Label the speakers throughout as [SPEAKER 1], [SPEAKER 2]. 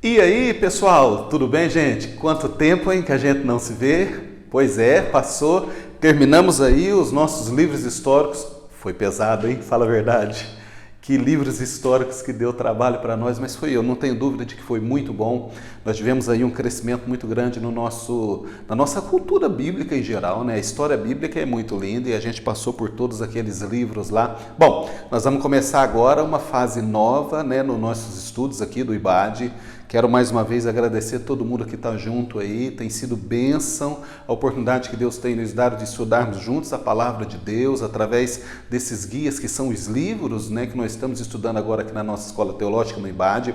[SPEAKER 1] E aí, pessoal, tudo bem, gente? Quanto tempo, hein, que a gente não se vê? Pois é, passou. Terminamos aí os nossos livros históricos. Foi pesado, hein? Fala a verdade. Que livros históricos que deu trabalho para nós, mas foi, eu não tenho dúvida de que foi muito bom. Nós tivemos aí um crescimento muito grande na nossa cultura bíblica em geral, né? A história bíblica é muito linda e a gente passou por todos aqueles livros lá. Bom, nós vamos começar agora uma fase nova, né, nos nossos estudos aqui do IBAD. Quero mais uma vez agradecer a todo mundo que está junto aí, tem sido bênção a oportunidade que Deus tem nos dado de estudarmos juntos a Palavra de Deus, através desses guias que são os livros, né, que nós estamos estudando agora aqui na nossa Escola Teológica no IBAD.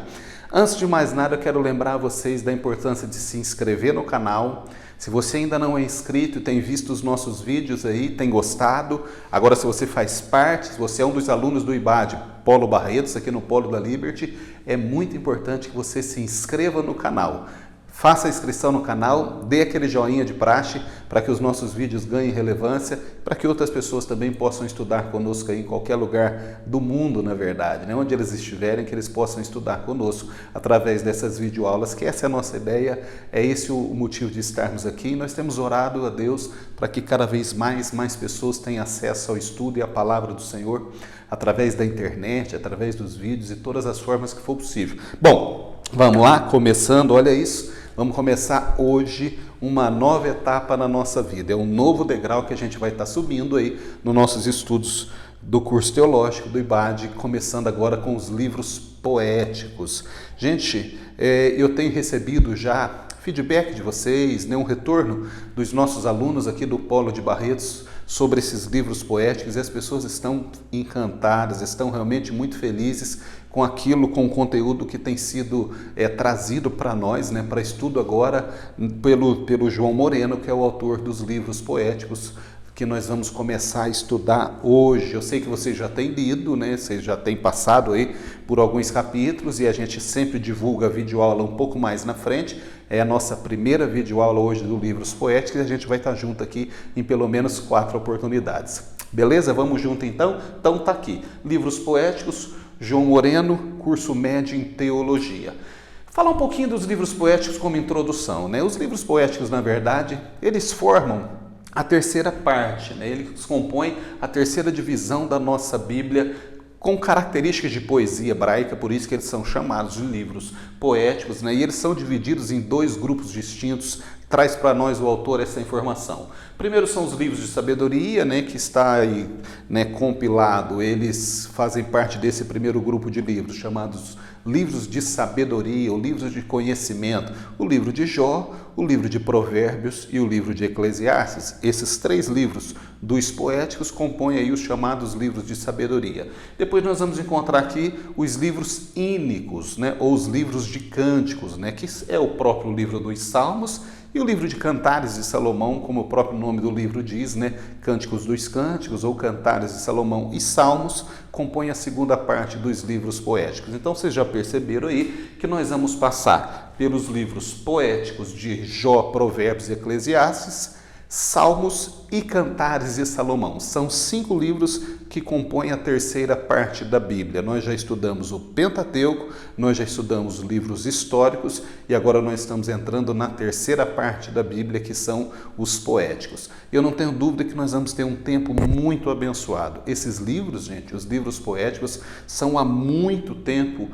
[SPEAKER 1] Antes de mais nada, eu quero lembrar vocês da importância de se inscrever no canal. Se você ainda não é inscrito e tem visto os nossos vídeos aí, tem gostado, agora se você faz parte, se você é um dos alunos do IBAD, Polo Barretos, aqui no Polo da Liberty, é muito importante que você se inscreva no canal. Faça a inscrição no canal, dê aquele joinha de praxe para que os nossos vídeos ganhem relevância, para que outras pessoas também possam estudar conosco aí em qualquer lugar do mundo, na verdade, né? Onde eles estiverem, que eles possam estudar conosco através dessas videoaulas, que essa é a nossa ideia, é esse o motivo de estarmos aqui. Nós temos orado a Deus para que cada vez mais pessoas tenham acesso ao estudo e à palavra do Senhor, através da internet, através dos vídeos e todas as formas que for possível. Bom, vamos lá, começando, olha isso. Vamos começar hoje uma nova etapa na nossa vida. É um novo degrau que a gente vai estar subindo aí nos nossos estudos do curso teológico do IBAD, começando agora com os livros poéticos. Gente, eu tenho recebido já feedback de vocês, né, um retorno dos nossos alunos aqui do Polo de Barretos sobre esses livros poéticos, e as pessoas estão encantadas, estão realmente muito felizes com aquilo, com o conteúdo que tem sido trazido para nós, né, para estudo agora pelo João Moreno, que é o autor dos livros poéticos que nós vamos começar a estudar hoje. Eu sei que vocês já têm lido, né? Vocês já têm passado aí por alguns capítulos e a gente sempre divulga a videoaula um pouco mais na frente. É a nossa primeira videoaula hoje do Livros Poéticos e a gente vai estar junto aqui em pelo menos 4 oportunidades. Beleza? Vamos junto então? Então tá aqui. Livros Poéticos, João Moreno, curso médio em Teologia. Falar um pouquinho dos livros poéticos como introdução, né? Os livros poéticos, na verdade, eles formam a terceira parte, né? Eles compõem a terceira divisão da nossa Bíblia, com características de poesia hebraica, por isso que eles são chamados de livros poéticos, né? E eles são divididos em 2 grupos distintos. Traz para nós o autor essa informação. Primeiro são os livros de sabedoria, né, que está aí, né, compilado. Eles fazem parte desse primeiro grupo de livros, chamados livros de sabedoria, ou livros de conhecimento. O livro de Jó, o livro de Provérbios e o livro de Eclesiastes. Esses 3 livros dos poéticos compõem aí os chamados livros de sabedoria. Depois nós vamos encontrar aqui os livros ínicos, né, ou os livros de cânticos, né, que é o próprio livro dos Salmos, e o livro de Cantares de Salomão, como o próprio nome do livro diz, né? Cânticos dos Cânticos ou Cantares de Salomão e Salmos compõem a segunda parte dos livros poéticos. Então vocês já perceberam aí que nós vamos passar pelos livros poéticos de Jó, Provérbios e Eclesiastes, Salmos e Cantares de Salomão. São 5 livros que compõem a terceira parte da Bíblia. Nós já estudamos o Pentateuco, nós já estudamos livros históricos e agora nós estamos entrando na terceira parte da Bíblia, que são os poéticos. Eu não tenho dúvida que nós vamos ter um tempo muito abençoado. Esses livros, gente, os livros poéticos, são há muito tempo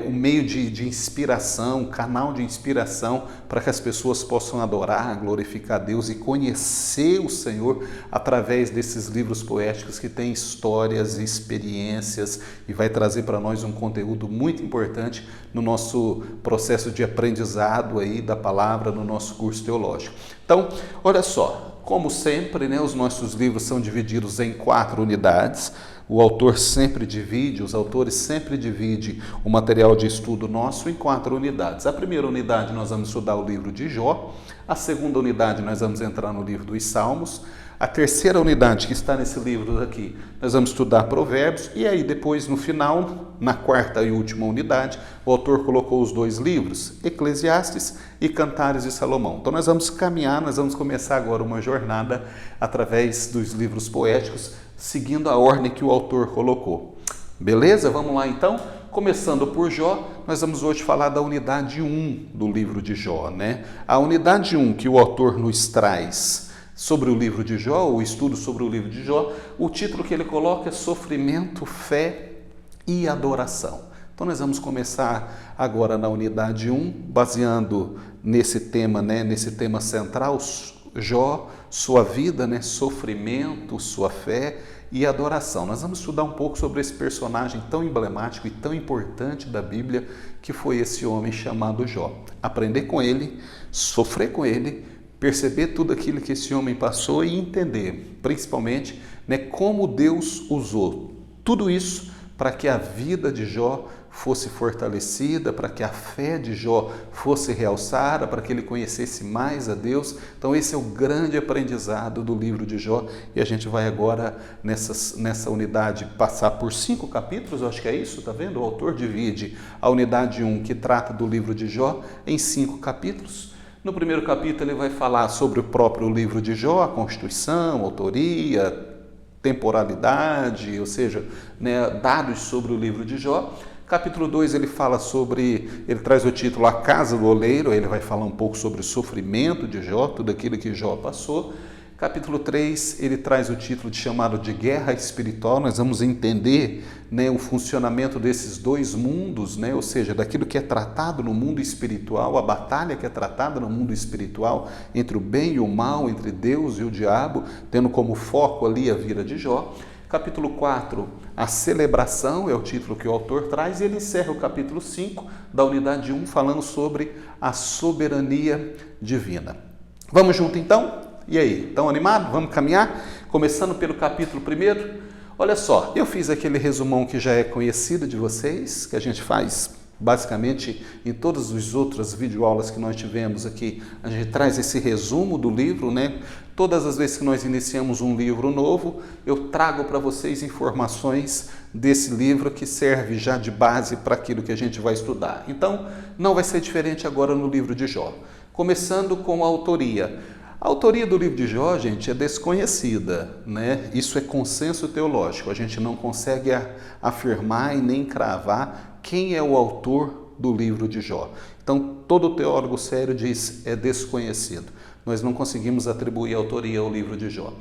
[SPEAKER 1] o meio de inspiração, canal de inspiração para que as pessoas possam adorar, glorificar a Deus e conhecer o Senhor através desses livros poéticos que têm histórias e experiências e vai trazer para nós um conteúdo muito importante no nosso processo de aprendizado aí da palavra no nosso curso teológico. Então, olha só, como sempre, né, os nossos livros são divididos em 4 unidades. O autor sempre divide, os autores sempre dividem o material de estudo nosso em 4 unidades. A primeira unidade nós vamos estudar o livro de Jó, a segunda unidade nós vamos entrar no livro dos Salmos, a terceira unidade que está nesse livro aqui, nós vamos estudar Provérbios, e aí depois no final, na quarta e última unidade, o autor colocou os 2 livros, Eclesiastes e Cantares de Salomão. Então nós vamos caminhar, nós vamos começar agora uma jornada através dos livros poéticos, seguindo a ordem que o autor colocou. Beleza? Vamos lá então? começando por Jó, nós vamos hoje falar da unidade 1 do livro de Jó, né? A unidade 1 que o autor nos traz sobre o livro de Jó, o estudo sobre o livro de Jó, o título que ele coloca é Sofrimento, Fé e Adoração. Então nós vamos começar agora na unidade 1, baseando nesse tema, né, nesse tema central, Jó, sua vida, né, sofrimento, sua fé e adoração. Nós vamos estudar um pouco sobre esse personagem tão emblemático e tão importante da Bíblia, que foi esse homem chamado Jó. Aprender com ele, sofrer com ele, perceber tudo aquilo que esse homem passou e entender, principalmente, né, como Deus usou tudo isso para que a vida de Jó fosse fortalecida, para que a fé de Jó fosse realçada, para que ele conhecesse mais a Deus. Então esse é o grande aprendizado do livro de Jó, e a gente vai agora nessa unidade passar por 5 capítulos, eu acho que é isso, tá vendo? O autor divide a unidade 1, que trata do livro de Jó, em 5 capítulos. No primeiro capítulo ele vai falar sobre o próprio livro de Jó, a constituição, a autoria, temporalidade, ou seja, né, dados sobre o livro de Jó. Capítulo 2 ele traz o título A Casa do Oleiro, ele vai falar um pouco sobre o sofrimento de Jó, tudo aquilo que Jó passou. Capítulo 3 ele traz o título chamado de Guerra Espiritual, nós vamos entender, né, o funcionamento desses dois mundos, né, ou seja, daquilo que é tratado no mundo espiritual, a batalha que é tratada no mundo espiritual entre o bem e o mal, entre Deus e o diabo, tendo como foco ali a vida de Jó. Capítulo 4, a celebração, é o título que o autor traz, e ele encerra o capítulo 5 da unidade 1 falando sobre a soberania divina. Vamos junto então? E aí, estão animados? Vamos caminhar? Começando pelo capítulo 1. Olha só, eu fiz aquele resumão que já é conhecido de vocês, que a gente faz basicamente em todas as outras videoaulas que nós tivemos aqui. A gente traz esse resumo do livro, né? Todas as vezes que nós iniciamos um livro novo, eu trago para vocês informações desse livro que serve já de base para aquilo que a gente vai estudar. Então, não vai ser diferente agora no livro de Jó. Começando com a autoria. A autoria do livro de Jó, gente, é desconhecida, né? Isso é consenso teológico. A gente não consegue afirmar e nem cravar quem é o autor do livro de Jó. Então, todo teólogo sério diz é desconhecido. Nós não conseguimos atribuir autoria ao livro de Jó.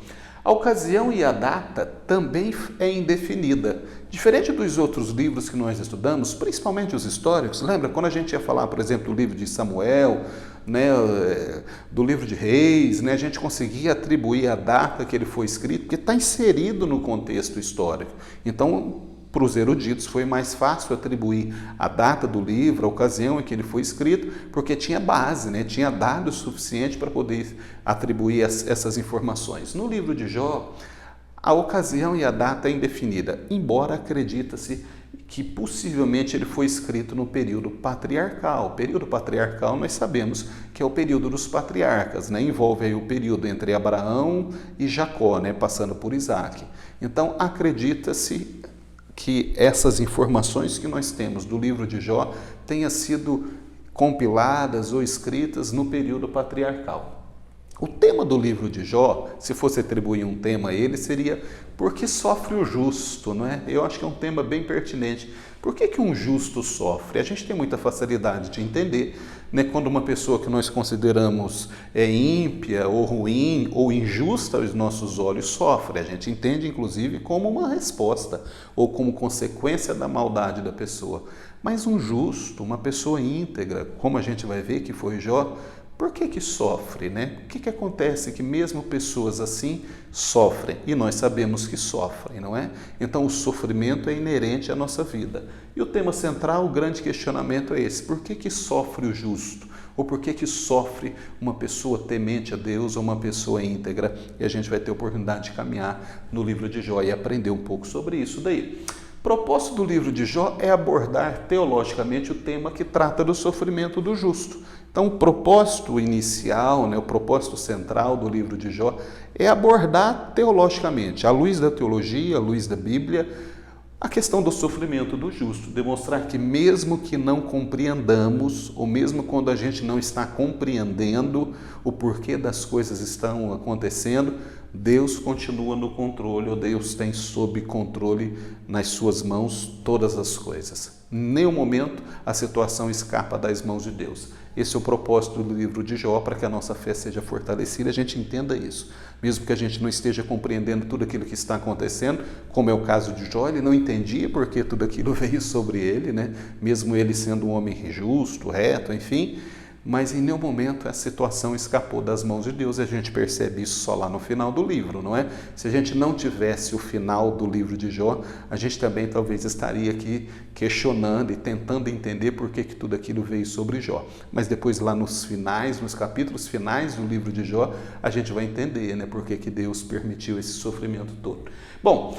[SPEAKER 1] A ocasião e a data também é indefinida. Diferente dos outros livros que nós estudamos, principalmente os históricos, lembra quando a gente ia falar, por exemplo, do livro de Samuel, né, do livro de Reis, né, a gente conseguia atribuir a data que ele foi escrito, porque está inserido no contexto histórico. Então, para os eruditos foi mais fácil atribuir a data do livro, a ocasião em que ele foi escrito, porque tinha base, né? Tinha dados suficientes para poder atribuir essas informações. No livro de Jó, a ocasião e a data é indefinida, embora acredita-se que possivelmente ele foi escrito no período patriarcal. O período patriarcal nós sabemos que é o período dos patriarcas, né? Envolve aí o período entre Abraão e Jacó, né? Passando por Isaac. Então acredita-se que essas informações que nós temos do livro de Jó tenham sido compiladas ou escritas no período patriarcal. O tema do livro de Jó, se fosse atribuir um tema a ele, seria por que sofre o justo, não é? Eu acho que é um tema bem pertinente. Por que um justo sofre? A gente tem muita facilidade de entender, né, quando uma pessoa que nós consideramos ímpia ou ruim ou injusta aos nossos olhos sofre. A gente entende, inclusive, como uma resposta ou como consequência da maldade da pessoa. Mas um justo, uma pessoa íntegra, como a gente vai ver que foi Jó, por que sofre, né? O que acontece que mesmo pessoas assim sofrem? E nós sabemos que sofrem, não é? Então o sofrimento é inerente à nossa vida. E o tema central, o grande questionamento é esse: por que sofre o justo? Ou por que sofre uma pessoa temente a Deus ou uma pessoa íntegra? E a gente vai ter a oportunidade de caminhar no livro de Jó e aprender um pouco sobre isso daí. O propósito do livro de Jó é abordar teologicamente o tema que trata do sofrimento do justo. Então, o propósito inicial, né, o propósito central do livro de Jó é abordar teologicamente, à luz da teologia, à luz da Bíblia, a questão do sofrimento do justo. Demonstrar que mesmo que não compreendamos, ou mesmo quando a gente não está compreendendo o porquê das coisas estão acontecendo, Deus continua no controle, ou Deus tem sob controle nas suas mãos todas as coisas. Em nenhum momento a situação escapa das mãos de Deus. Esse é o propósito do livro de Jó, para que a nossa fé seja fortalecida e a gente entenda isso. Mesmo que a gente não esteja compreendendo tudo aquilo que está acontecendo, como é o caso de Jó, ele não entendia porque tudo aquilo veio sobre ele, né? Mesmo ele sendo um homem justo, reto, enfim, mas em nenhum momento a situação escapou das mãos de Deus, e a gente percebe isso só lá no final do livro, não é? Se a gente não tivesse o final do livro de Jó, a gente também talvez estaria aqui questionando e tentando entender por que tudo aquilo veio sobre Jó. Mas depois lá nos finais, nos capítulos finais do livro de Jó, a gente vai entender, né, por que Deus permitiu esse sofrimento todo. Bom,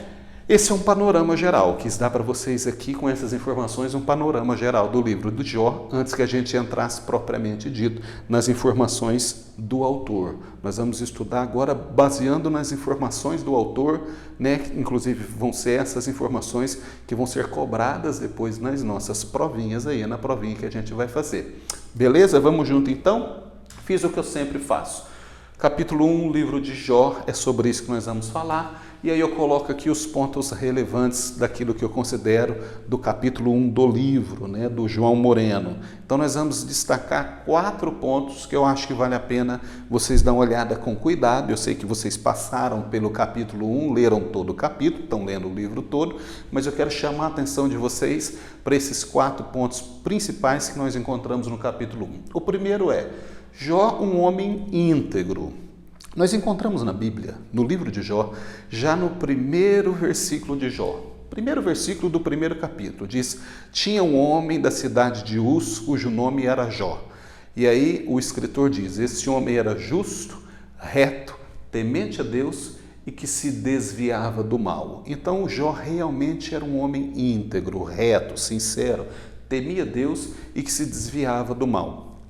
[SPEAKER 1] esse é um panorama geral, quis dar para vocês aqui com essas informações um panorama geral do livro do Jó, antes que a gente entrasse propriamente dito nas informações do autor. Nós vamos estudar agora baseando nas informações do autor, né? Inclusive vão ser essas informações que vão ser cobradas depois nas nossas provinhas aí, na provinha que a gente vai fazer. Beleza? Vamos junto então? Fiz o que eu sempre faço. Capítulo 1, livro de Jó, é sobre isso que nós vamos falar. E aí eu coloco aqui os pontos relevantes daquilo que eu considero do capítulo 1 do livro, né, do João Moreno. Então nós vamos destacar 4 pontos que eu acho que vale a pena vocês dar uma olhada com cuidado. Eu sei que vocês passaram pelo capítulo 1, leram todo o capítulo, estão lendo o livro todo, mas eu quero chamar a atenção de vocês para esses 4 pontos principais que nós encontramos no capítulo 1. O primeiro é Jó, um homem íntegro. Nós encontramos na Bíblia, no livro de Jó, já no primeiro versículo de Jó. Primeiro versículo do primeiro capítulo, diz: tinha um homem da cidade de Uz, cujo nome era Jó. E aí o escritor diz: esse homem era justo, reto, temente a Deus e que se desviava do mal. Então Jó realmente era um homem íntegro, reto, sincero, temia Deus e que se desviava do mal.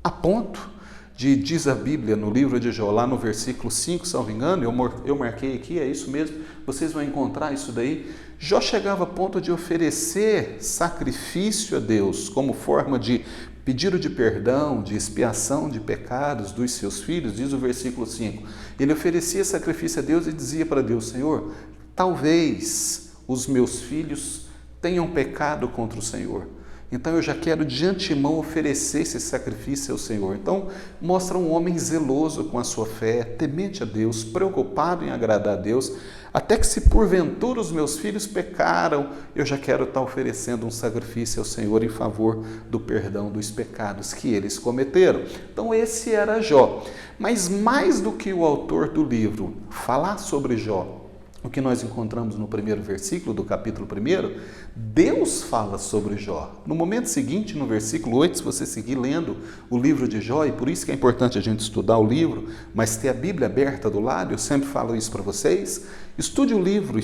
[SPEAKER 1] A ponto diz a Bíblia no livro de Jó, lá no versículo 5, salvo engano, eu marquei aqui, é isso mesmo, vocês vão encontrar isso daí. Jó chegava a ponto de oferecer sacrifício a Deus como forma de pedido de perdão, de expiação de pecados dos seus filhos, diz o versículo 5. Ele oferecia sacrifício a Deus e dizia para Deus: Senhor, talvez os meus filhos tenham pecado contra o Senhor. Então eu já quero de antemão oferecer esse sacrifício ao Senhor. Então mostra um homem zeloso com a sua fé, temente a Deus, preocupado em agradar a Deus, até que se porventura os meus filhos pecaram, eu já quero estar oferecendo um sacrifício ao Senhor em favor do perdão dos pecados que eles cometeram. Então esse era Jó. Mas mais do que o autor do livro falar sobre Jó, o que nós encontramos no primeiro versículo do capítulo 1, Deus fala sobre Jó. No momento seguinte, no versículo 8, se você seguir lendo o livro de Jó, e por isso que é importante a gente estudar o livro, mas ter a Bíblia aberta do lado, eu sempre falo isso para vocês, estude o livro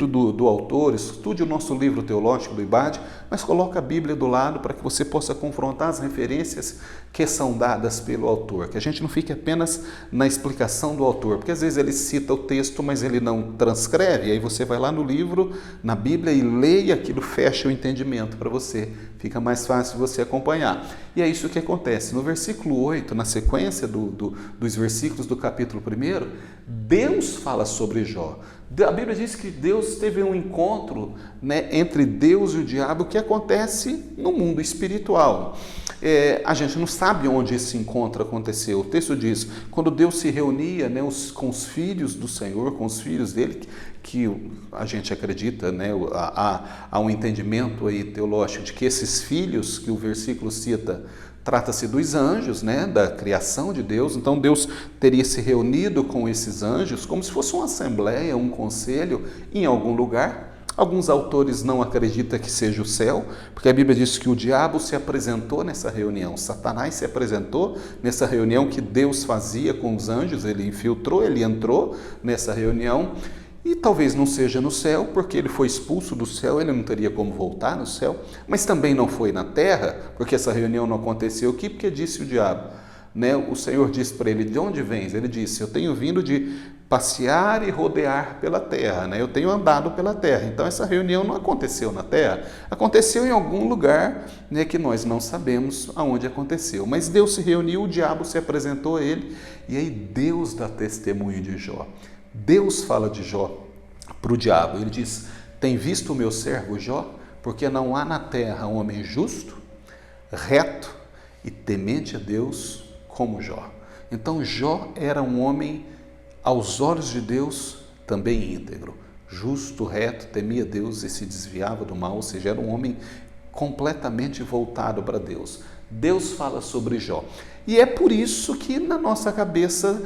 [SPEAKER 1] do autor, estude o nosso livro teológico do IBAD, mas coloque a Bíblia do lado para que você possa confrontar as referências que são dadas pelo autor, que a gente não fique apenas na explicação do autor, porque às vezes ele cita o texto, mas ele não transcreve, aí você vai lá no livro, na Bíblia, e lê, e aquilo fecha o entendimento para você, fica mais fácil você acompanhar. E é isso que acontece. No versículo 8, na sequência dos versículos do capítulo 1, Deus fala sobre Jó. A Bíblia diz que Deus teve um encontro, né, entre Deus e o diabo que acontece no mundo espiritual. A gente não sabe onde esse encontro aconteceu. O texto diz, quando Deus se reunia, né, com os filhos do Senhor, com os filhos dele, que a gente acredita, né, há um entendimento aí teológico de que esses filhos que o versículo cita, trata-se dos anjos, né, da criação de Deus. Então Deus teria se reunido com esses anjos como se fosse uma assembleia, um conselho em algum lugar. Alguns autores não acreditam que seja o céu, porque a Bíblia diz que o diabo se apresentou nessa reunião, Satanás se apresentou nessa reunião que Deus fazia com os anjos, ele infiltrou, ele entrou nessa reunião. E talvez não seja no céu, porque ele foi expulso do céu, ele não teria como voltar no céu, mas também não foi na terra, porque essa reunião não aconteceu aqui, porque disse o diabo, né? O Senhor disse para ele: de onde vens? Ele disse: eu tenho vindo de passear e rodear pela terra, né? Eu tenho andado pela terra. Então essa reunião não aconteceu na terra, aconteceu em algum lugar, né, que nós não sabemos aonde aconteceu. Mas Deus se reuniu, o diabo se apresentou a ele, e aí Deus dá testemunho de Jó. Deus fala de Jó para o diabo, ele diz: tem visto o meu servo Jó? porque não há na terra um homem justo, reto e temente a Deus como Jó. Então Jó era um homem, aos olhos de Deus, também íntegro, justo, reto, temia Deus e se desviava do mal, ou seja, era um homem completamente voltado para Deus. Deus fala sobre Jó. E é por isso que na nossa cabeça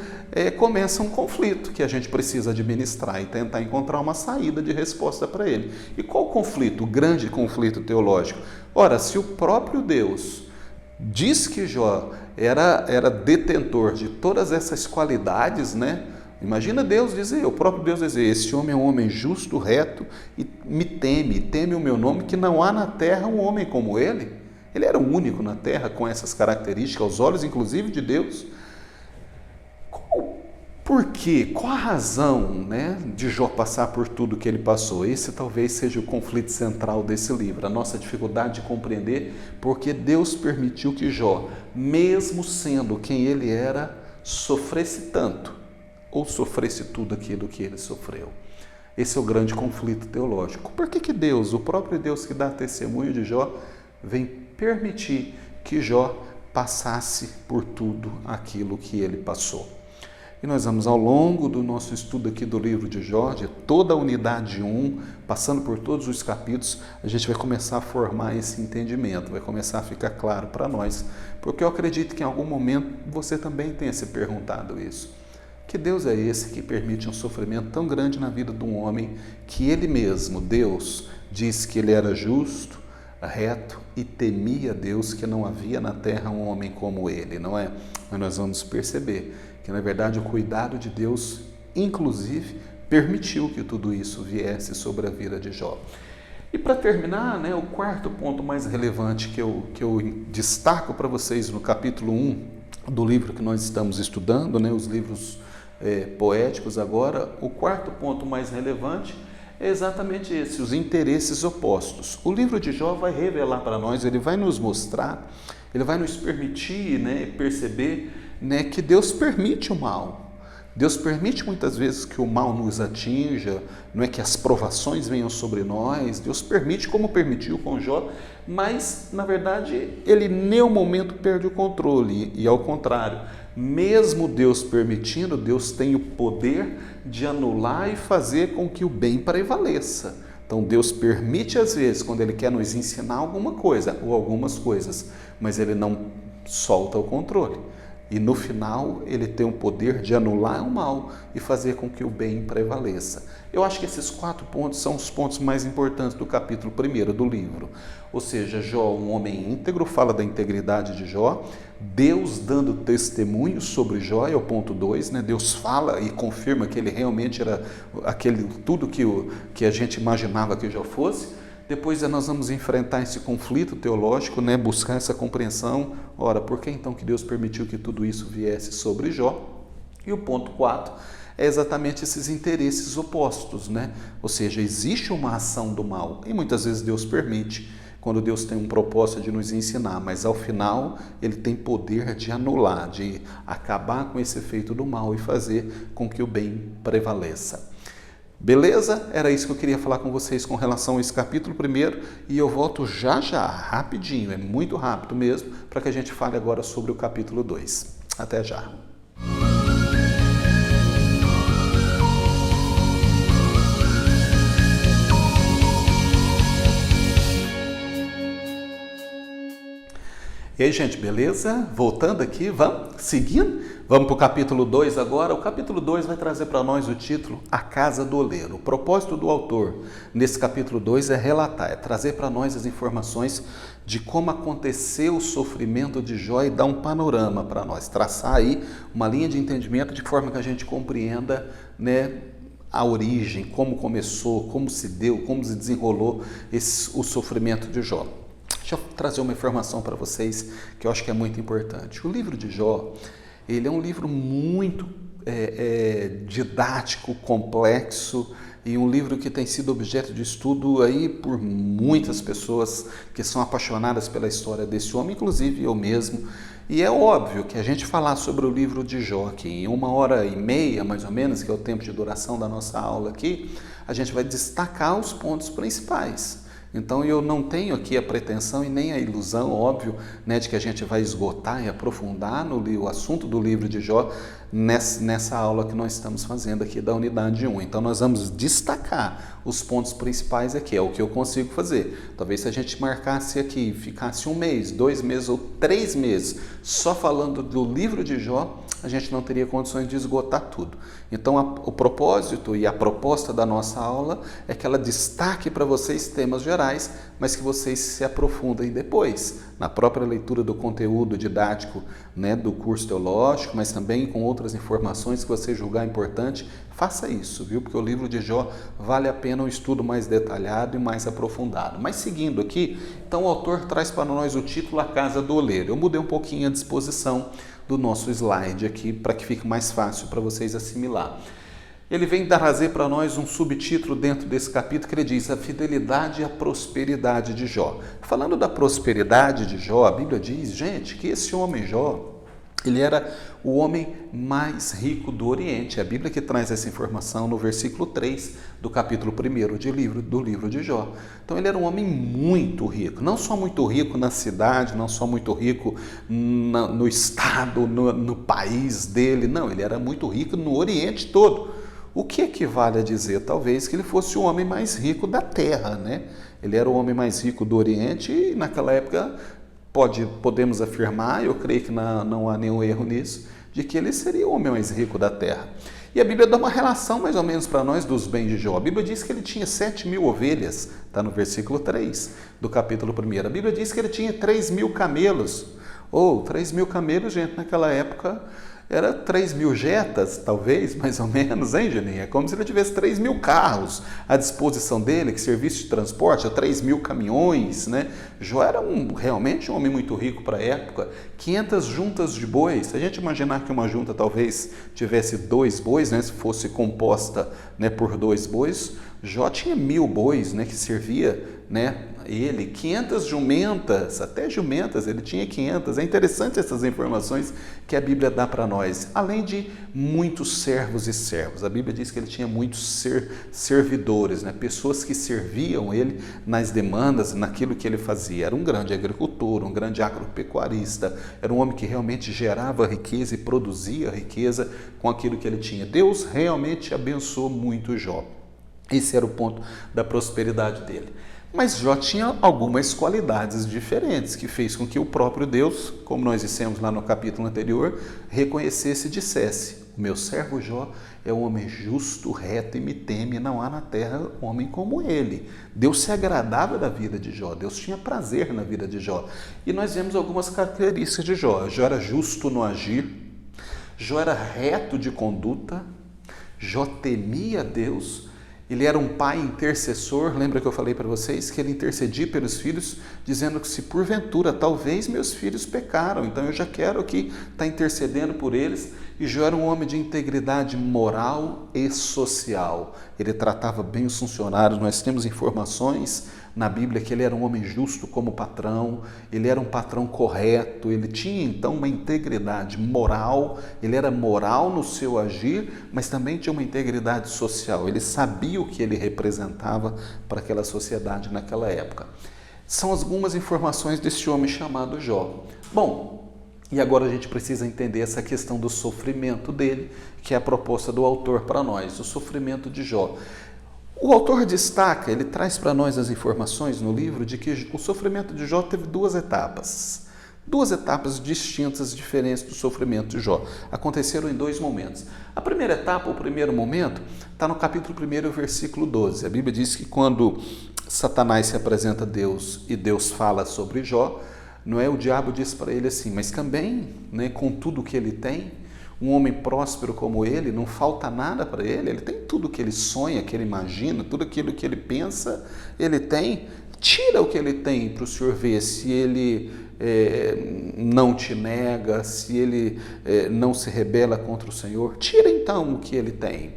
[SPEAKER 1] começa um conflito que a gente precisa administrar e tentar encontrar uma saída de resposta para ele. E qual o conflito? O grande conflito teológico. Ora, se o próprio Deus diz que Jó era detentor de todas essas qualidades, né? Imagina Deus dizer, o próprio Deus dizer, esse homem é um homem justo, reto e me teme o meu nome, que não há na terra um homem como ele. Ele era o único na terra com essas características, aos olhos inclusive de Deus. Por quê? Qual a razão, né, de Jó passar por tudo que ele passou? Esse talvez seja o conflito central desse livro, a nossa dificuldade de compreender porque Deus permitiu que Jó, mesmo sendo quem ele era, sofresse tanto ou sofresse tudo aquilo que ele sofreu. Esse é o grande conflito teológico. Por que Deus, o próprio Deus que dá testemunho de Jó, vem permitir que Jó passasse por tudo aquilo que ele passou? E nós vamos, ao longo do nosso estudo aqui do livro de Jó, de toda a unidade 1, passando por todos os capítulos, a gente vai começar a formar esse entendimento, vai começar a ficar claro para nós, porque eu acredito que em algum momento você também tenha se perguntado isso. Que Deus é esse que permite um sofrimento tão grande na vida de um homem que ele mesmo, Deus, disse que ele era justo, reto e temia Deus, que não havia na terra um homem como ele, não é? Mas nós vamos perceber que, na verdade, o cuidado de Deus, inclusive, permitiu que tudo isso viesse sobre a vida de Jó. E para terminar, né, o quarto ponto mais relevante que eu destaco para vocês no capítulo 1 do livro que nós estamos estudando, né, os livros poéticos agora, o quarto ponto mais relevante é exatamente esse, os interesses opostos. O livro de Jó vai revelar para nós, ele vai nos mostrar, ele vai nos permitir, né, perceber, né, que Deus permite o mal. Deus permite muitas vezes que o mal nos atinja, não é que as provações venham sobre nós, Deus permite como permitiu com Jó, mas na verdade ele em nenhum momento perde o controle e ao contrário, mesmo Deus permitindo, Deus tem o poder de anular e fazer com que o bem prevaleça. Então Deus permite às vezes quando Ele quer nos ensinar alguma coisa ou algumas coisas, mas Ele não solta o controle. E no final ele tem o poder de anular o mal e fazer com que o bem prevaleça. Eu acho que esses 4 pontos são os pontos mais importantes do capítulo 1 do livro. Ou seja, Jó, um homem íntegro, fala da integridade de Jó. Deus dando testemunho sobre Jó, é o ponto 2, né? Deus fala e confirma que ele realmente era tudo que a gente imaginava que Jó fosse. Depois nós vamos enfrentar esse conflito teológico, né? Buscar essa compreensão. Ora, por que então que Deus permitiu que tudo isso viesse sobre Jó? E o ponto 4 é exatamente esses interesses opostos, né? Ou seja, existe uma ação do mal e muitas vezes Deus permite, quando Deus tem um propósito de nos ensinar, mas ao final Ele tem poder de anular, de acabar com esse efeito do mal e fazer com que o bem prevaleça. Beleza? Era isso que eu queria falar com vocês com relação a esse capítulo 1 e eu volto já, rapidinho, é muito rápido mesmo, para que a gente fale agora sobre o capítulo 2. Até já! E aí, gente, beleza? Voltando aqui, vamos seguindo? Vamos para o capítulo 2 agora. O capítulo 2 vai trazer para nós o título A Casa do Oleiro. O propósito do autor nesse capítulo 2 é relatar, é trazer para nós as informações de como aconteceu o sofrimento de Jó e dar um panorama para nós, traçar aí uma linha de entendimento de forma que a gente compreenda, né, a origem, como começou, como se deu, como se desenrolou o sofrimento de Jó. Deixa eu trazer uma informação para vocês que eu acho que é muito importante. O livro de Jó, ele é um livro muito didático, complexo e um livro que tem sido objeto de estudo aí por muitas pessoas que são apaixonadas pela história desse homem, inclusive eu mesmo. E é óbvio que a gente falar sobre o livro de Jó aqui em 1h30, mais ou menos, que é o tempo de duração da nossa aula aqui, a gente vai destacar os pontos principais. Então eu não tenho aqui a pretensão e nem a ilusão, óbvio, né, de que a gente vai esgotar e aprofundar o assunto do livro de Jó nessa aula que nós estamos fazendo aqui da unidade 1. Então nós vamos destacar os pontos principais aqui, é o que eu consigo fazer. Talvez se a gente marcasse aqui, ficasse 1 mês, 2 meses ou 3 meses só falando do livro de Jó, a gente não teria condições de esgotar tudo. Então, o propósito e a proposta da nossa aula é que ela destaque para vocês temas gerais, mas que vocês se aprofundem depois, na própria leitura do conteúdo didático, né, do curso teológico, mas também com outras informações que você julgar importante. Faça isso, viu? Porque o livro de Jó vale a pena um estudo mais detalhado e mais aprofundado. Mas seguindo aqui, então o autor traz para nós o título A Casa do Oleiro. Eu mudei um pouquinho a disposição do nosso slide aqui para que fique mais fácil para vocês assimilar. Ele vem trazer para nós um subtítulo dentro desse capítulo que ele diz a fidelidade e a prosperidade de Jó. Falando da prosperidade de Jó, a Bíblia diz, gente, que esse homem Jó, ele era o homem mais rico do Oriente. A Bíblia que traz essa informação no versículo 3 do capítulo 1 do livro de Jó. Então ele era um homem muito rico, não só muito rico na cidade, não só muito rico no estado, no país dele, não, ele era muito rico no Oriente todo. O que equivale a dizer, talvez, que ele fosse o homem mais rico da terra, né? Ele era o homem mais rico do Oriente e naquela época podemos afirmar, eu creio que não há nenhum erro nisso, de que ele seria o homem mais rico da terra. E a Bíblia dá uma relação mais ou menos para nós dos bens de Jó. A Bíblia diz que ele tinha 7.000 ovelhas, está no versículo 3 do capítulo 1. A Bíblia diz que ele tinha 3.000 camelos. 3.000 camelos, gente, naquela época era 3.000 jetas, talvez, mais ou menos, hein, Janinha? É como se ele tivesse 3.000 carros à disposição dele, que serviço de transporte, 3.000 caminhões, né? Jó era realmente um homem muito rico para a época. 500 juntas de bois. Se a gente imaginar que uma junta talvez tivesse 2 bois, né? Se fosse composta, né, por 2 bois, Jó tinha 1.000 bois, né, que servia, né, ele, 500 jumentas, até jumentas, ele tinha 500. É interessante essas informações que a Bíblia dá para nós, além de muitos servos e servas. A Bíblia diz que ele tinha muitos servidores, né, pessoas que serviam ele nas demandas, naquilo que ele fazia. Era um grande agricultor, um grande agropecuarista, era um homem que realmente gerava riqueza e produzia riqueza com aquilo que ele tinha. Deus realmente abençoou muito Jó. Esse era o ponto da prosperidade dele. Mas Jó tinha algumas qualidades diferentes que fez com que o próprio Deus, como nós dissemos lá no capítulo anterior, reconhecesse e dissesse: o meu servo Jó é um homem justo, reto e me teme, não há na terra homem como ele. Deus se agradava da vida de Jó, Deus tinha prazer na vida de Jó. E nós vemos algumas características de Jó. Jó era justo no agir, Jó era reto de conduta, Jó temia Deus. Ele era um pai intercessor. Lembra que eu falei para vocês que ele intercedia pelos filhos, dizendo que se porventura, talvez meus filhos pecaram, então eu já quero aqui estar intercedendo por eles. E Jó era um homem de integridade moral e social. Ele tratava bem os funcionários. Nós temos informações na Bíblia que ele era um homem justo como patrão, ele era um patrão correto, ele tinha então uma integridade moral, ele era moral no seu agir, mas também tinha uma integridade social. Ele sabia o que ele representava para aquela sociedade naquela época. São algumas informações desse homem chamado Jó. Bom, e agora a gente precisa entender essa questão do sofrimento dele, que é a proposta do autor para nós, o sofrimento de Jó. O autor destaca, ele traz para nós as informações no livro de que o sofrimento de Jó teve 2 etapas. 2 etapas distintas, diferentes do sofrimento de Jó. Aconteceram em 2 momentos. A primeira etapa, o primeiro momento, está no capítulo 1, versículo 12. A Bíblia diz que quando Satanás se apresenta a Deus e Deus fala sobre Jó, não é, o diabo diz para ele assim: mas também, né, com tudo que ele tem, um homem próspero como ele, não falta nada para ele tem tudo que ele sonha, que ele imagina, tudo aquilo que ele pensa, ele tem. Tira o que ele tem para o Senhor ver se ele não te nega, se ele não se rebela contra o Senhor. Tira então o que ele tem.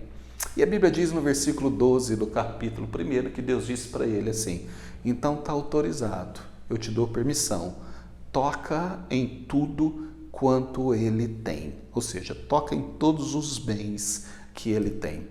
[SPEAKER 1] E a Bíblia diz no versículo 12 do capítulo 1 que Deus disse para ele assim: então está autorizado, eu te dou permissão, toca em tudo quanto ele tem, ou seja, toca em todos os bens que ele tem.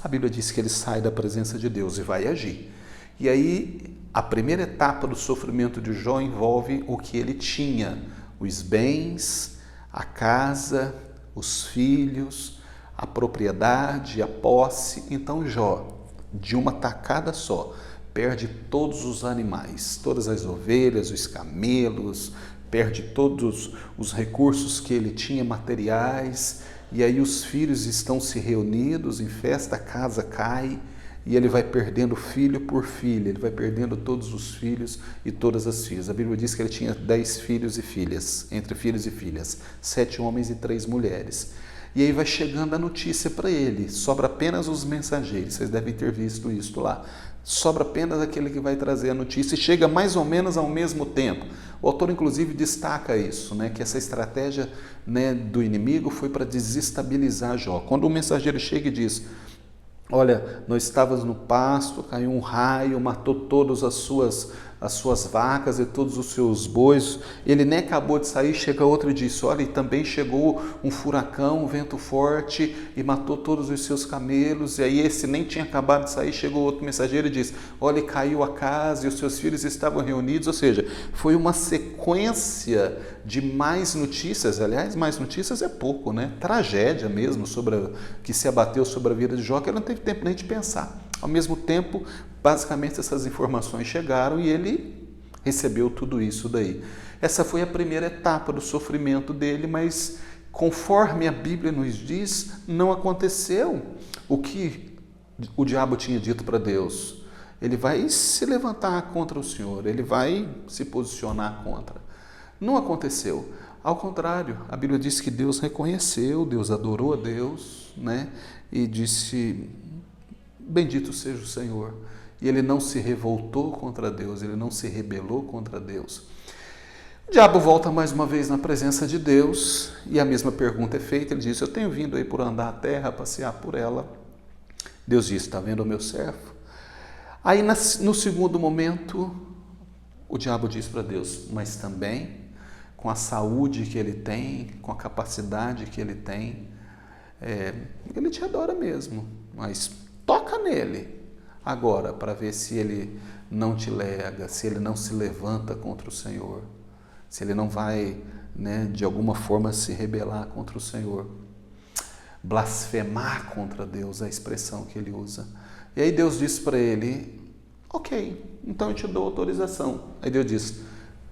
[SPEAKER 1] A Bíblia diz que ele sai da presença de Deus e vai agir. E aí a primeira etapa do sofrimento de Jó envolve o que ele tinha, os bens, a casa, os filhos, a propriedade, a posse. Então Jó, de uma tacada só, perde todos os animais, todas as ovelhas, os camelos, perde todos os recursos que ele tinha materiais, e aí os filhos estão se reunidos em festa, a casa cai, e ele vai perdendo filho por filho, ele vai perdendo todos os filhos e todas as filhas. A Bíblia diz que ele tinha 10 filhos e filhas, entre filhos e filhas, 7 homens e 3 mulheres. E aí vai chegando a notícia para ele, sobra apenas os mensageiros, vocês devem ter visto isso lá. Sobra apenas aquele que vai trazer a notícia e chega mais ou menos ao mesmo tempo. O autor, inclusive, destaca isso, né, que essa estratégia, né, do inimigo foi para desestabilizar Jó. Quando o mensageiro chega e diz: olha, nós estávamos no pasto, caiu um raio, matou todas as suas vacas e todos os seus bois. Ele nem acabou de sair, chega outro e diz: olha, e também chegou um furacão, um vento forte e matou todos os seus camelos. E aí esse nem tinha acabado de sair, chegou outro mensageiro e diz: olha, e caiu a casa e os seus filhos estavam reunidos. Ou seja, foi uma sequência de mais notícias. Aliás, mais notícias é pouco, né? Tragédia mesmo que se abateu sobre a vida de Jó, que ele não teve tempo nem de pensar. Ao mesmo tempo, basicamente essas informações chegaram e ele recebeu tudo isso daí. Essa foi a primeira etapa do sofrimento dele, mas conforme a Bíblia nos diz, não aconteceu o que o diabo tinha dito para Deus. Ele vai se levantar contra o Senhor, ele vai se posicionar contra. Não aconteceu. Ao contrário, a Bíblia diz que Deus reconheceu, Deus adorou a Deus, né? E disse: bendito seja o Senhor. E ele não se revoltou contra Deus, ele não se rebelou contra Deus. O diabo volta mais uma vez na presença de Deus e a mesma pergunta é feita. Ele diz: eu tenho vindo aí por andar a terra, passear por ela. Deus diz: está vendo o meu servo? Aí no segundo momento, o diabo diz para Deus: mas também com a saúde que ele tem, com a capacidade que ele tem, ele te adora mesmo, mas toca nele agora para ver se ele não te lega, se ele não se levanta contra o Senhor, se ele não vai, né, de alguma forma se rebelar contra o Senhor, blasfemar contra Deus, a expressão que ele usa. E aí Deus diz para ele: ok, então eu te dou autorização. Aí Deus diz: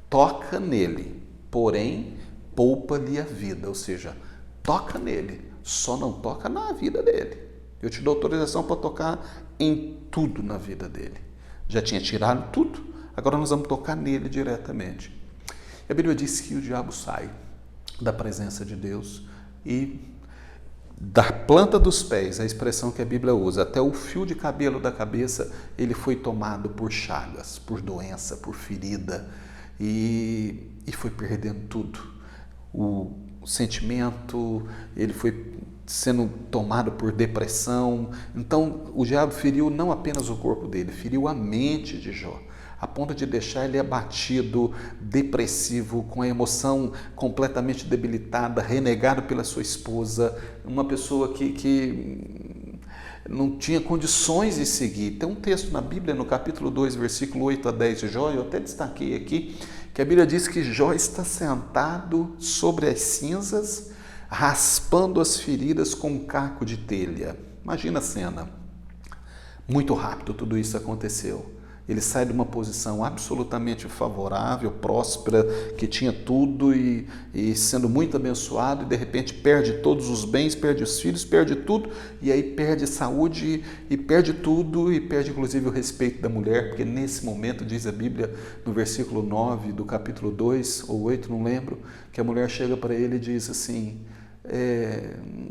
[SPEAKER 1] toca nele, porém poupa-lhe a vida. Ou seja, toca nele, só não toca na vida dele. Eu te dou autorização para tocar em tudo na vida dele. Já tinha tirado tudo, agora nós vamos tocar nele diretamente. A Bíblia diz que o diabo sai da presença de Deus e da planta dos pés, a expressão que a Bíblia usa, até o fio de cabelo da cabeça, ele foi tomado por chagas, por doença, por ferida e foi perdendo tudo. O sentimento, ele foi sendo tomado por depressão. Então o diabo feriu não apenas o corpo dele, feriu a mente de Jó, a ponto de deixar ele abatido, depressivo, com a emoção completamente debilitada, renegado pela sua esposa, uma pessoa que não tinha condições de seguir. Tem um texto na Bíblia, no capítulo 2, versículo 8 a 10 de Jó, eu até destaquei aqui, que a Bíblia diz que Jó está sentado sobre as cinzas, raspando as feridas com um caco de telha. Imagina a cena. Muito rápido tudo isso aconteceu. Ele sai de uma posição absolutamente favorável, próspera, que tinha tudo e sendo muito abençoado, e de repente perde todos os bens, perde os filhos, perde tudo, e aí perde saúde e perde tudo, e perde inclusive o respeito da mulher, porque nesse momento, diz a Bíblia, no versículo 9 do capítulo 2, ou 8, não lembro, que a mulher chega para ele e diz assim: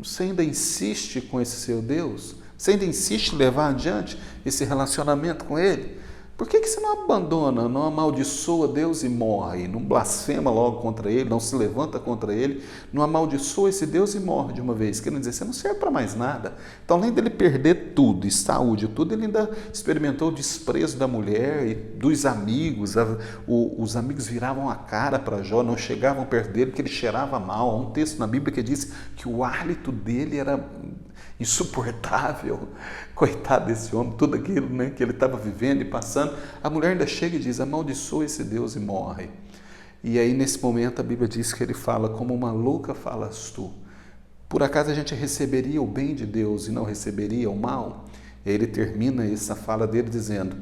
[SPEAKER 1] você ainda insiste com esse seu Deus? Você ainda insiste em levar adiante esse relacionamento com ele? Por que você não abandona, não amaldiçoa Deus e morre? Não blasfema logo contra ele, não se levanta contra ele, não amaldiçoa esse Deus e morre de uma vez? Querendo dizer, você não serve para mais nada. Então, além dele perder tudo, e saúde, tudo, ele ainda experimentou o desprezo da mulher e dos amigos. Os amigos viravam a cara para Jó, não chegavam perto dele porque ele cheirava mal. Há um texto na Bíblia que diz que o hálito dele era insuportável. Coitado desse homem, tudo aquilo, né, que ele estava vivendo e passando. passando, a mulher ainda chega e diz, amaldiçoa esse Deus e morre. E aí nesse momento a Bíblia diz que ele fala, como uma louca falas tu. Por acaso a gente receberia o bem de Deus e não receberia o mal? E aí ele termina essa fala dele dizendo,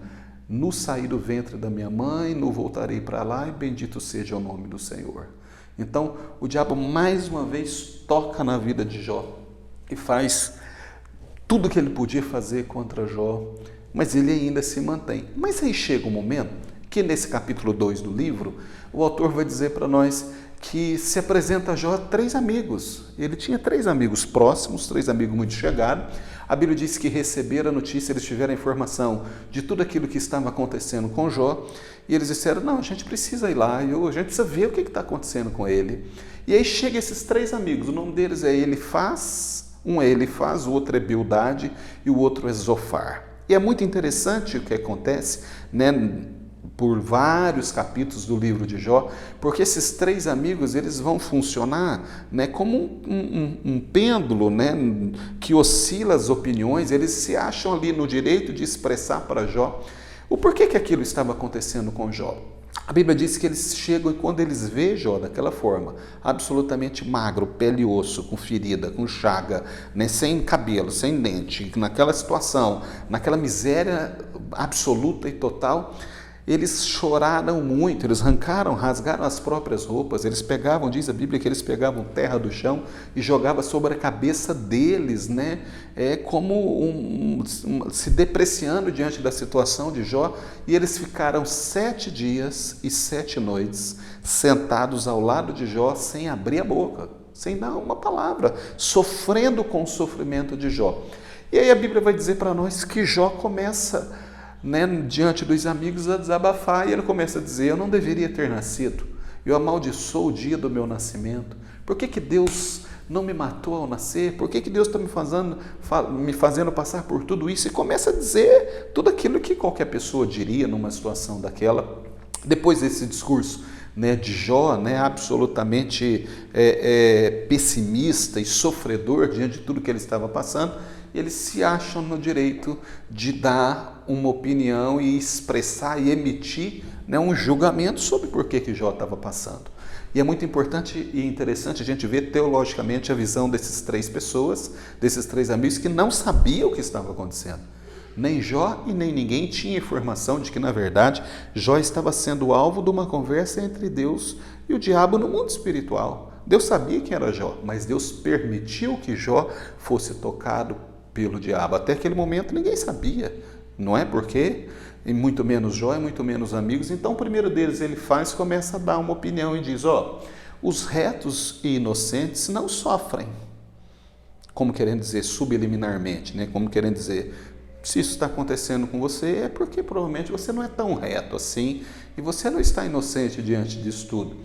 [SPEAKER 1] no saí do ventre da minha mãe, no voltarei para lá e bendito seja o nome do Senhor. Então o diabo mais uma vez toca na vida de Jó e faz tudo o que ele podia fazer contra Jó, mas ele ainda se mantém. Mas aí chega um momento que nesse capítulo 2 do livro, o autor vai dizer para nós que se apresenta a Jó 3 amigos. Ele tinha 3 amigos próximos, 3 amigos muito chegados. A Bíblia diz que receberam a notícia, eles tiveram a informação de tudo aquilo que estava acontecendo com Jó, e eles disseram, não, a gente precisa ir lá, a gente precisa ver o que está acontecendo com ele. E aí chega esses 3 amigos, o nome deles é Elifaz, um é Elifaz, o outro é Bildade e o outro é Zofar. E é muito interessante o que acontece, né, por vários capítulos do livro de Jó, porque esses 3 amigos eles vão funcionar, né, como um pêndulo, né, que oscila as opiniões, eles se acham ali no direito de expressar para Jó o porquê que aquilo estava acontecendo com Jó. A Bíblia diz que eles chegam e quando eles veem Jó daquela forma, absolutamente magro, pele e osso, com ferida, com chaga, né, sem cabelo, sem dente, naquela situação, naquela miséria absoluta e total, eles choraram muito, eles rasgaram as próprias roupas, eles pegavam, diz a Bíblia, que eles pegavam terra do chão e jogavam sobre a cabeça deles, né? Como se depreciando diante da situação de Jó, e eles ficaram 7 dias e 7 noites sentados ao lado de Jó, sem abrir a boca, sem dar uma palavra, sofrendo com o sofrimento de Jó. E aí a Bíblia vai dizer para nós que Jó começa, né, diante dos amigos a desabafar, e ele começa a dizer, eu não deveria ter nascido, eu amaldiçoo o dia do meu nascimento, por que Deus não me matou ao nascer, por que Deus está me fazendo passar por tudo isso, e começa a dizer tudo aquilo que qualquer pessoa diria numa situação daquela. Depois desse discurso, né, de Jó, né, absolutamente pessimista e sofredor diante de tudo que ele estava passando, eles se acham no direito de dar uma opinião e expressar e emitir, né, um julgamento sobre por que Jó estava passando. E é muito importante e interessante a gente ver teologicamente a visão desses 3 pessoas, desses 3 amigos que não sabiam o que estava acontecendo. Nem Jó e nem ninguém tinha informação de que, na verdade, Jó estava sendo alvo de uma conversa entre Deus e o diabo no mundo espiritual. Deus sabia quem era Jó, mas Deus permitiu que Jó fosse tocado pelo diabo. Até aquele momento ninguém sabia, não é? Porque, e muito menos Jó e muito menos amigos. Então o primeiro deles ele começa a dar uma opinião e diz, os retos e inocentes não sofrem, como querendo dizer subliminarmente, né? Como querendo dizer, se isso está acontecendo com você é porque provavelmente você não é tão reto assim e você não está inocente diante disso tudo.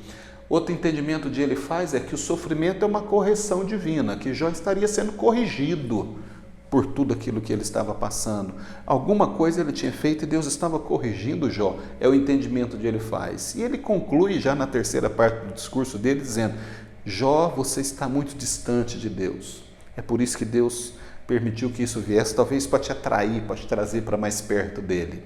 [SPEAKER 1] Outro entendimento de Elifaz é que o sofrimento é uma correção divina, que Jó estaria sendo corrigido por tudo aquilo que ele estava passando. Alguma coisa ele tinha feito e Deus estava corrigindo Jó. É o entendimento de Elifaz. E ele conclui já na terceira parte do discurso dele dizendo, Jó, você está muito distante de Deus. É por isso que Deus permitiu que isso viesse, talvez para te atrair, para te trazer para mais perto dele.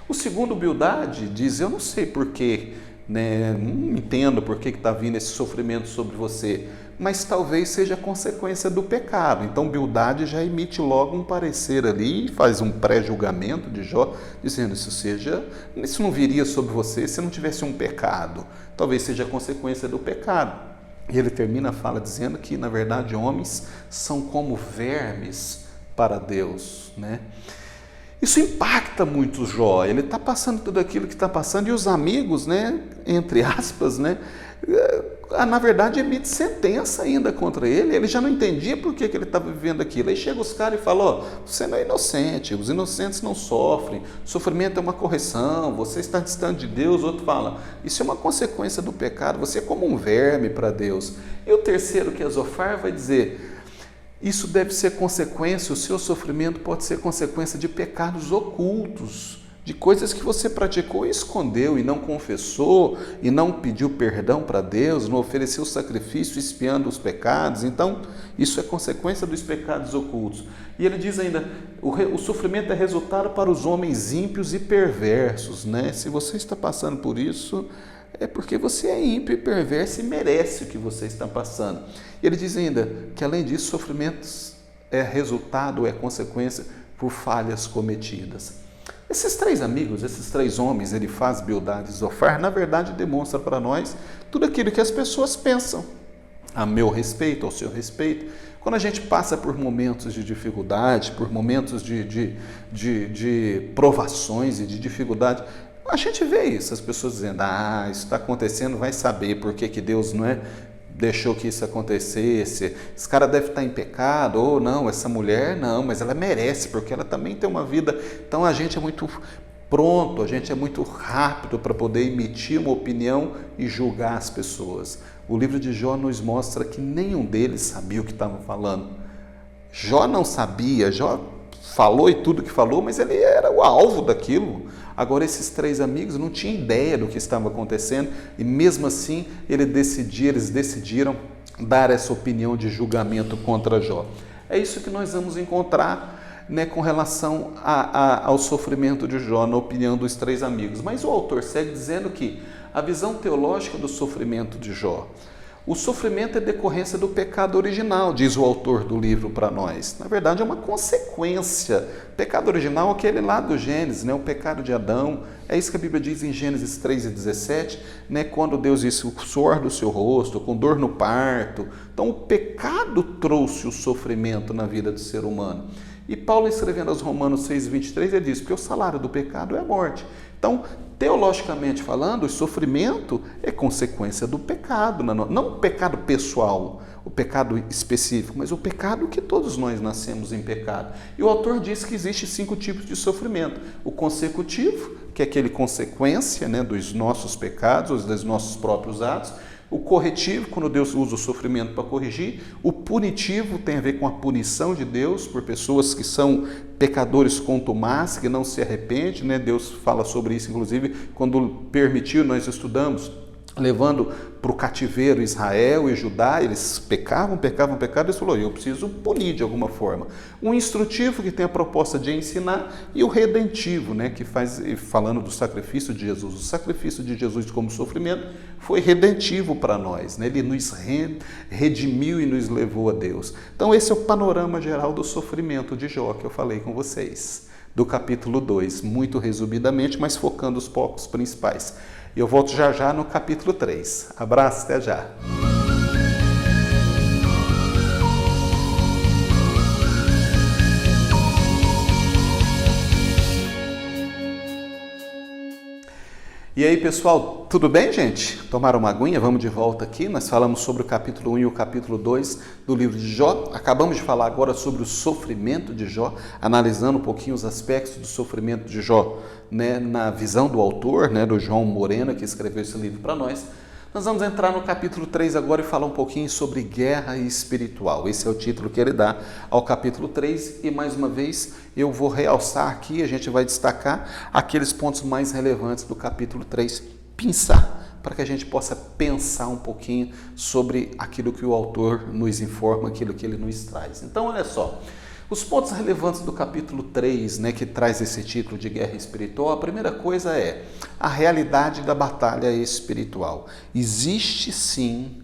[SPEAKER 1] O segundo, Bildade, diz, eu não sei porquê, né? Não entendo por que está vindo esse sofrimento sobre você, mas talvez seja consequência do pecado. Então Bildade já emite logo um parecer ali, faz um pré-julgamento de Jó, dizendo isso não viria sobre você se não tivesse um pecado, talvez seja consequência do pecado. E ele termina a fala dizendo que, na verdade, homens são como vermes para Deus, né? Isso impacta muito Jó, ele está passando tudo aquilo que está passando e os amigos, né, entre aspas, né, na verdade emite sentença ainda contra ele, ele já não entendia por que ele estava vivendo aquilo. Aí chega os caras e falam, você não é inocente, os inocentes não sofrem, sofrimento é uma correção, você está distante de Deus. Outro fala, isso é uma consequência do pecado, você é como um verme para Deus. E o terceiro, que é Zofar, vai dizer, isso deve ser consequência, o seu sofrimento pode ser consequência de pecados ocultos, de coisas que você praticou e escondeu, e não confessou, e não pediu perdão para Deus, não ofereceu sacrifício expiando os pecados. Então, isso é consequência dos pecados ocultos. E ele diz ainda, o sofrimento é resultado para os homens ímpios e perversos, né? Se você está passando por isso, é porque você é ímpio e perverso e merece o que você está passando. E ele diz ainda que, além disso, sofrimentos é resultado, é consequência por falhas cometidas. Esses três amigos, esses três homens, Elifaz, Bildad e Zofar, na verdade demonstra para nós tudo aquilo que as pessoas pensam a meu respeito, ao seu respeito. Quando a gente passa por momentos de dificuldade, por momentos de provações e de dificuldade, a gente vê isso, as pessoas dizendo, isso está acontecendo, vai saber por que Deus não deixou que isso acontecesse, esse cara deve estar em pecado, ou não, essa mulher não, mas ela merece, porque ela também tem uma vida. Então a gente é muito pronto, a gente é muito rápido para poder emitir uma opinião e julgar as pessoas. O livro de Jó nos mostra que nenhum deles sabia o que estava falando. Jó não sabia, Jó falou e tudo que falou, mas ele era o alvo daquilo. Agora, esses três amigos não tinham ideia do que estava acontecendo e, mesmo assim, eles decidiram dar essa opinião de julgamento contra Jó. É isso que nós vamos encontrar, né, com relação ao sofrimento de Jó, na opinião dos três amigos. Mas o autor segue dizendo que a visão teológica do sofrimento de Jó, o sofrimento é decorrência do pecado original, diz o autor do livro para nós. Na verdade, é uma consequência. O pecado original é aquele lá do Gênesis, né? O pecado de Adão. É isso que a Bíblia diz em Gênesis 3:17, né? Quando Deus disse o suor do seu rosto, com dor no parto. Então, o pecado trouxe o sofrimento na vida do ser humano. E Paulo, escrevendo aos Romanos 6:23, ele diz, porque o salário do pecado é a morte. Então, teologicamente falando, o sofrimento é consequência do pecado, não o pecado pessoal, o pecado específico, mas o pecado que todos nós nascemos em pecado. E o autor diz que existe 5 tipos de sofrimento. O consecutivo, que é aquele consequência, né, dos nossos pecados, dos nossos próprios atos. O corretivo, quando Deus usa o sofrimento para corrigir. O punitivo tem a ver com a punição de Deus por pessoas que são pecadores contumazes, que não se arrependem, né? Deus fala sobre isso, inclusive, quando permitiu, nós estudamos, levando para o cativeiro Israel e Judá, eles pecavam, Deus falou, eu preciso punir de alguma forma. O instrutivo, que tem a proposta de ensinar, e o redentivo, né, que faz, falando do sacrifício de Jesus, o sacrifício de Jesus como sofrimento foi redentivo para nós, né? Ele nos redimiu e nos levou a Deus. Então esse é o panorama geral do sofrimento de Jó, que eu falei com vocês, do capítulo 2, muito resumidamente, mas focando os pontos principais. Eu volto já no capítulo 3. Abraço, até já! E aí, pessoal, tudo bem, gente? Tomaram uma aguinha? Vamos de volta aqui. Nós falamos sobre o capítulo 1 e o capítulo 2 do livro de Jó. Acabamos de falar agora sobre o sofrimento de Jó, analisando um pouquinho os aspectos do sofrimento de Jó, né, na visão do autor, né, do João Moreno, que escreveu esse livro para nós. Nós vamos entrar no capítulo 3 agora e falar um pouquinho sobre guerra espiritual. Esse é o título que ele dá ao capítulo 3 e, mais uma vez, eu vou realçar aqui, a gente vai destacar aqueles pontos mais relevantes do capítulo 3, pinçar, para que a gente possa pensar um pouquinho sobre aquilo que o autor nos informa, aquilo que ele nos traz. Então, olha só. Os pontos relevantes do capítulo 3, né, que traz esse título de guerra espiritual, a primeira coisa é a realidade da batalha espiritual. Existe sim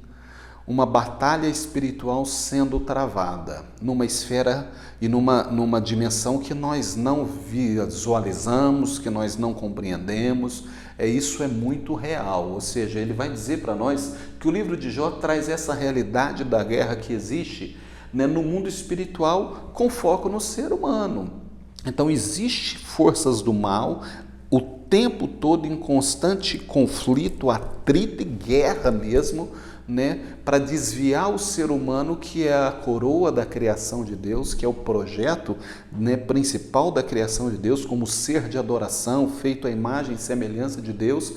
[SPEAKER 1] uma batalha espiritual sendo travada numa esfera e numa dimensão que nós não visualizamos, que nós não compreendemos. Isso é muito real, ou seja, ele vai dizer para nós que o livro de Jó traz essa realidade da guerra que existe, né, no mundo espiritual, com foco no ser humano. Então, existem forças do mal o tempo todo em constante conflito, atrito e guerra mesmo, né, para desviar o ser humano, que é a coroa da criação de Deus, que é o projeto, né, principal da criação de Deus, como ser de adoração, feito à imagem e semelhança de Deus,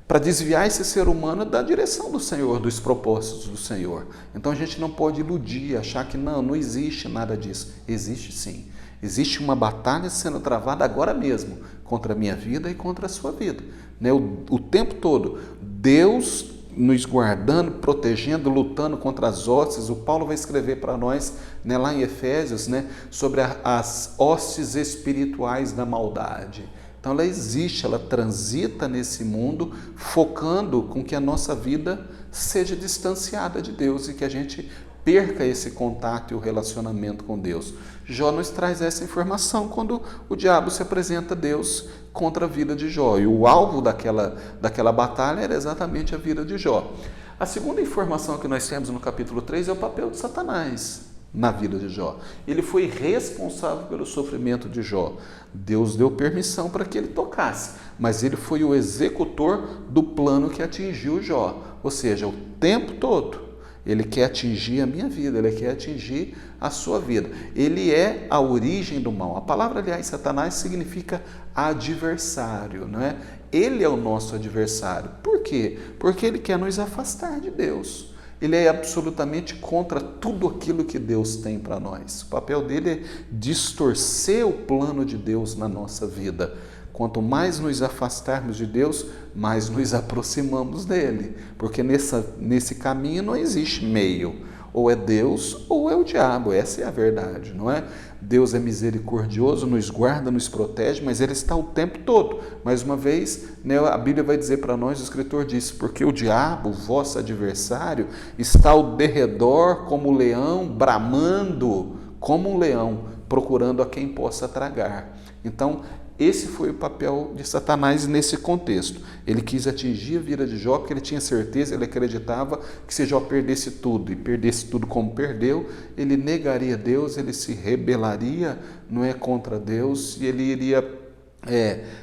[SPEAKER 1] para desviar esse ser humano da direção do Senhor, dos propósitos do Senhor. Então a gente não pode iludir, achar que não existe nada disso. Existe sim. Existe uma batalha sendo travada agora mesmo, contra a minha vida e contra a sua vida. Né? O tempo todo, Deus nos guardando, protegendo, lutando contra as hostes. O Paulo vai escrever para nós, né, lá em Efésios, né, sobre as hostes espirituais da maldade. Então ela existe, ela transita nesse mundo, focando com que a nossa vida seja distanciada de Deus e que a gente perca esse contato e o relacionamento com Deus. Jó nos traz essa informação quando o diabo se apresenta a Deus contra a vida de Jó. E o alvo daquela batalha era exatamente a vida de Jó. A segunda informação que nós temos no capítulo 3 é o papel de Satanás na vida de Jó. Ele foi responsável pelo sofrimento de Jó. Deus deu permissão para que ele tocasse, mas ele foi o executor do plano que atingiu Jó. Ou seja, o tempo todo ele quer atingir a minha vida, ele quer atingir a sua vida. Ele é a origem do mal. A palavra, aliás, Satanás significa adversário, não é? Ele é o nosso adversário. Por quê? Porque ele quer nos afastar de Deus. Ele é absolutamente contra tudo aquilo que Deus tem para nós. O papel dele é distorcer o plano de Deus na nossa vida. Quanto mais nos afastarmos de Deus, mais nos aproximamos dele. Porque nesse caminho não existe meio. Ou é Deus ou é o diabo. Essa é a verdade, não é? Deus é misericordioso, nos guarda, nos protege, mas ele está o tempo todo. Mais uma vez, né, a Bíblia vai dizer para nós, o escritor diz, porque o diabo, vosso adversário, está ao derredor como um leão, bramando como um leão, procurando a quem possa tragar. Então, esse foi o papel de Satanás nesse contexto. Ele quis atingir a vida de Jó porque ele tinha certeza, ele acreditava que se Jó perdesse tudo e perdesse tudo como perdeu, ele negaria Deus, ele se rebelaria, não é, contra Deus, e ele iria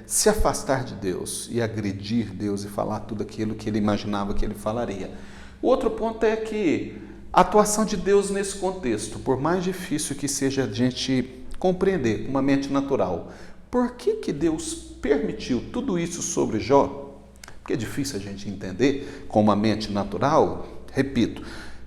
[SPEAKER 1] se afastar de Deus e agredir Deus e falar tudo aquilo que ele imaginava que ele falaria. O outro ponto é que a atuação de Deus nesse contexto, por mais difícil que seja a gente compreender com uma mente natural, por que Deus permitiu tudo isso sobre Jó? Porque é difícil a gente entender com uma mente natural. Repito,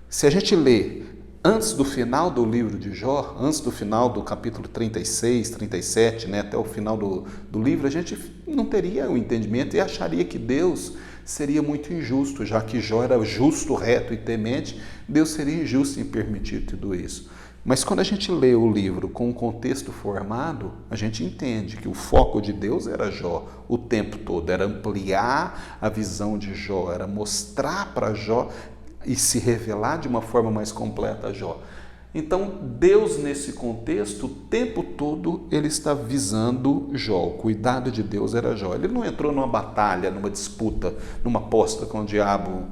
[SPEAKER 1] se a gente lê antes do final do livro de Jó, antes do final do capítulo 36, 37, né, até o final do livro, a gente não teria o entendimento e acharia que Deus seria muito injusto, já que Jó era justo, reto e temente, Deus seria injusto em permitir tudo isso. Mas quando a gente lê o livro com o contexto formado, a gente entende que o foco de Deus era Jó o tempo todo, era ampliar a visão de Jó, era mostrar para Jó e se revelar de uma forma mais completa a Jó. Então, Deus, nesse contexto, o tempo todo, ele está visando Jó. O cuidado de Deus era Jó. Ele não entrou numa batalha, numa disputa, numa aposta com o diabo,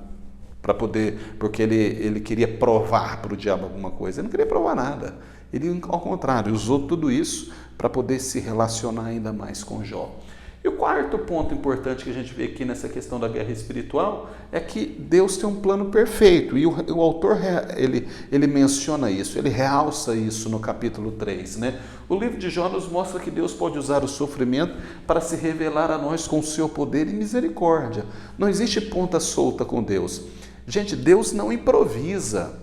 [SPEAKER 1] porque ele queria provar para o diabo alguma coisa. Ele não queria provar nada. Ele, ao contrário, usou tudo isso para poder se relacionar ainda mais com Jó. E o quarto ponto importante que a gente vê aqui nessa questão da guerra espiritual é que Deus tem um plano perfeito. E o autor, ele menciona isso, ele realça isso no capítulo 3. Né? O livro de Jó nos mostra que Deus pode usar o sofrimento para se revelar a nós com o seu poder e misericórdia. Não existe ponta solta com Deus. Gente, Deus não improvisa,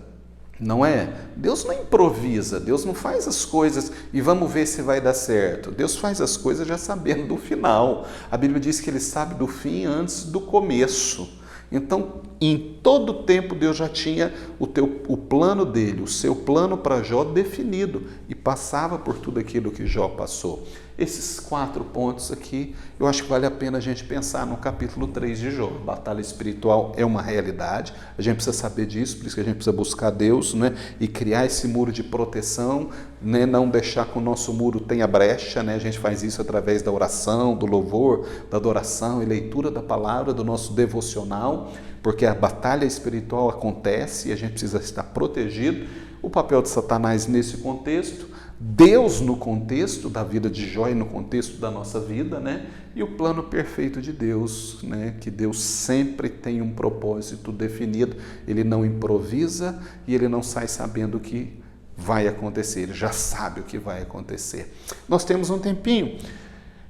[SPEAKER 1] não é? Deus não improvisa, Deus não faz as coisas e vamos ver se vai dar certo. Deus faz as coisas já sabendo do final. A Bíblia diz que Ele sabe do fim antes do começo. Então, em todo tempo, Deus já tinha o plano dele, o seu plano para Jó definido e passava por tudo aquilo que Jó passou. Esses 4 pontos aqui, eu acho que vale a pena a gente pensar no capítulo 3 de Jó. Batalha espiritual é uma realidade, a gente precisa saber disso, por isso que a gente precisa buscar Deus, né? E criar esse muro de proteção, né? Não deixar que o nosso muro tenha brecha, né? A gente faz isso através da oração, do louvor, da adoração e leitura da palavra, do nosso devocional, porque a batalha espiritual acontece e a gente precisa estar protegido. O papel de Satanás nesse contexto, Deus no contexto da vida de Jó e no contexto da nossa vida, né? E o plano perfeito de Deus, né? Que Deus sempre tem um propósito definido, Ele não improvisa e Ele não sai sabendo o que vai acontecer, Ele já sabe o que vai acontecer. Nós temos um tempinho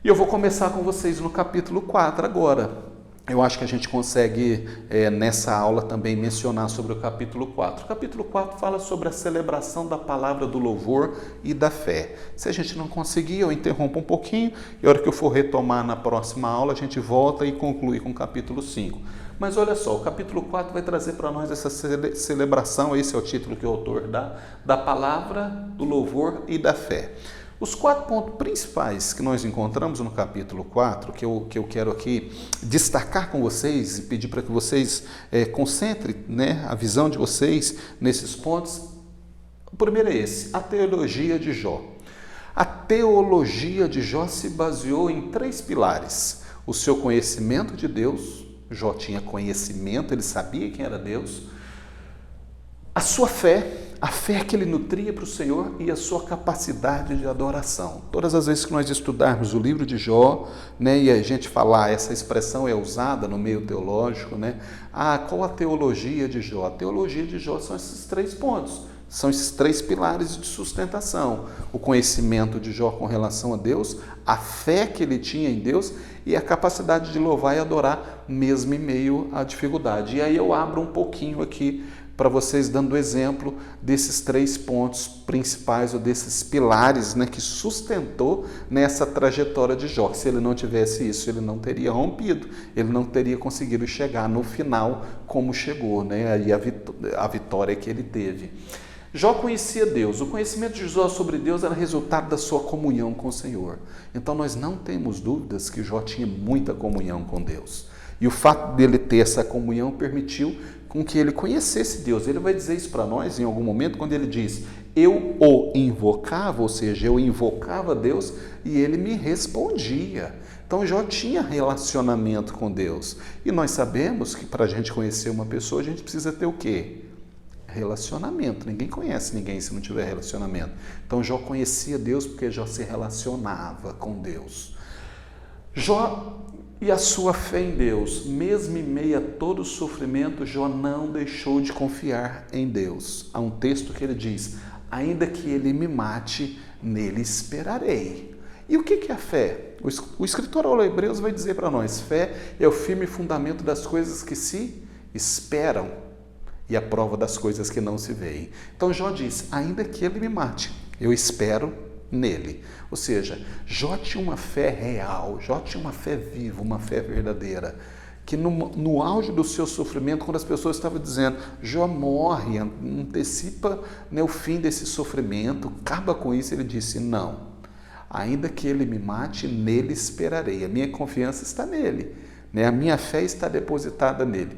[SPEAKER 1] e eu vou começar com vocês no capítulo 4 agora. eu acho que a gente consegue, nessa aula, também mencionar sobre o capítulo 4. O capítulo 4 fala sobre a celebração da palavra do louvor e da fé. Se a gente não conseguir, eu interrompo um pouquinho, e a hora que eu for retomar na próxima aula, a gente volta e conclui com o capítulo 5. Mas olha só, o capítulo 4 vai trazer para nós essa celebração, esse é o título que o autor dá, da palavra do louvor e da fé. Os 4 pontos principais que nós encontramos no capítulo 4, que eu quero aqui destacar com vocês e pedir para que vocês concentrem, né, a visão de vocês nesses pontos. O primeiro é esse, a teologia de Jó. A teologia de Jó se baseou em 3 pilares. O seu conhecimento de Deus, Jó tinha conhecimento, ele sabia quem era Deus. A sua fé, a fé que ele nutria para o Senhor e a sua capacidade de adoração. Todas as vezes que nós estudarmos o livro de Jó, né, e a gente falar, essa expressão é usada no meio teológico, né? Qual a teologia de Jó? A teologia de Jó são esses 3 pontos, são esses 3 pilares de sustentação. O conhecimento de Jó com relação a Deus, a fé que ele tinha em Deus e a capacidade de louvar e adorar mesmo em meio à dificuldade. E aí eu abro um pouquinho aqui para vocês, dando exemplo desses 3 pontos principais, ou desses pilares, né, que sustentou nessa trajetória de Jó. Se ele não tivesse isso, ele não teria rompido, ele não teria conseguido chegar no final como chegou, né, aí a vitória que ele teve. Jó conhecia Deus. O conhecimento de Jó sobre Deus era resultado da sua comunhão com o Senhor. Então nós não temos dúvidas que Jó tinha muita comunhão com Deus. E o fato dele ter essa comunhão permitiu com que ele conhecesse Deus. Ele vai dizer isso para nós em algum momento, quando ele diz, eu o invocava, ou seja, eu invocava Deus e ele me respondia. Então Jó tinha relacionamento com Deus. E nós sabemos que para a gente conhecer uma pessoa, a gente precisa ter o quê? Relacionamento. Ninguém conhece ninguém se não tiver relacionamento. Então Jó conhecia Deus porque Jó se relacionava com Deus. Jó e a sua fé em Deus, mesmo em meio a todo o sofrimento, Jó não deixou de confiar em Deus. Há um texto que ele diz, ainda que ele me mate, nele esperarei. E o que é a fé? O escritor aos Hebreus vai dizer para nós, fé é o firme fundamento das coisas que se esperam e a prova das coisas que não se veem. Então Jó diz, ainda que ele me mate, eu espero nele. Ou seja, Jó tinha uma fé real, Jó tinha uma fé viva, uma fé verdadeira, que no auge do seu sofrimento, quando as pessoas estavam dizendo, Jó morre, antecipa, né, o fim desse sofrimento, acaba com isso, ele disse, não, ainda que ele me mate, nele esperarei, a minha confiança está nele, né, a minha fé está depositada nele.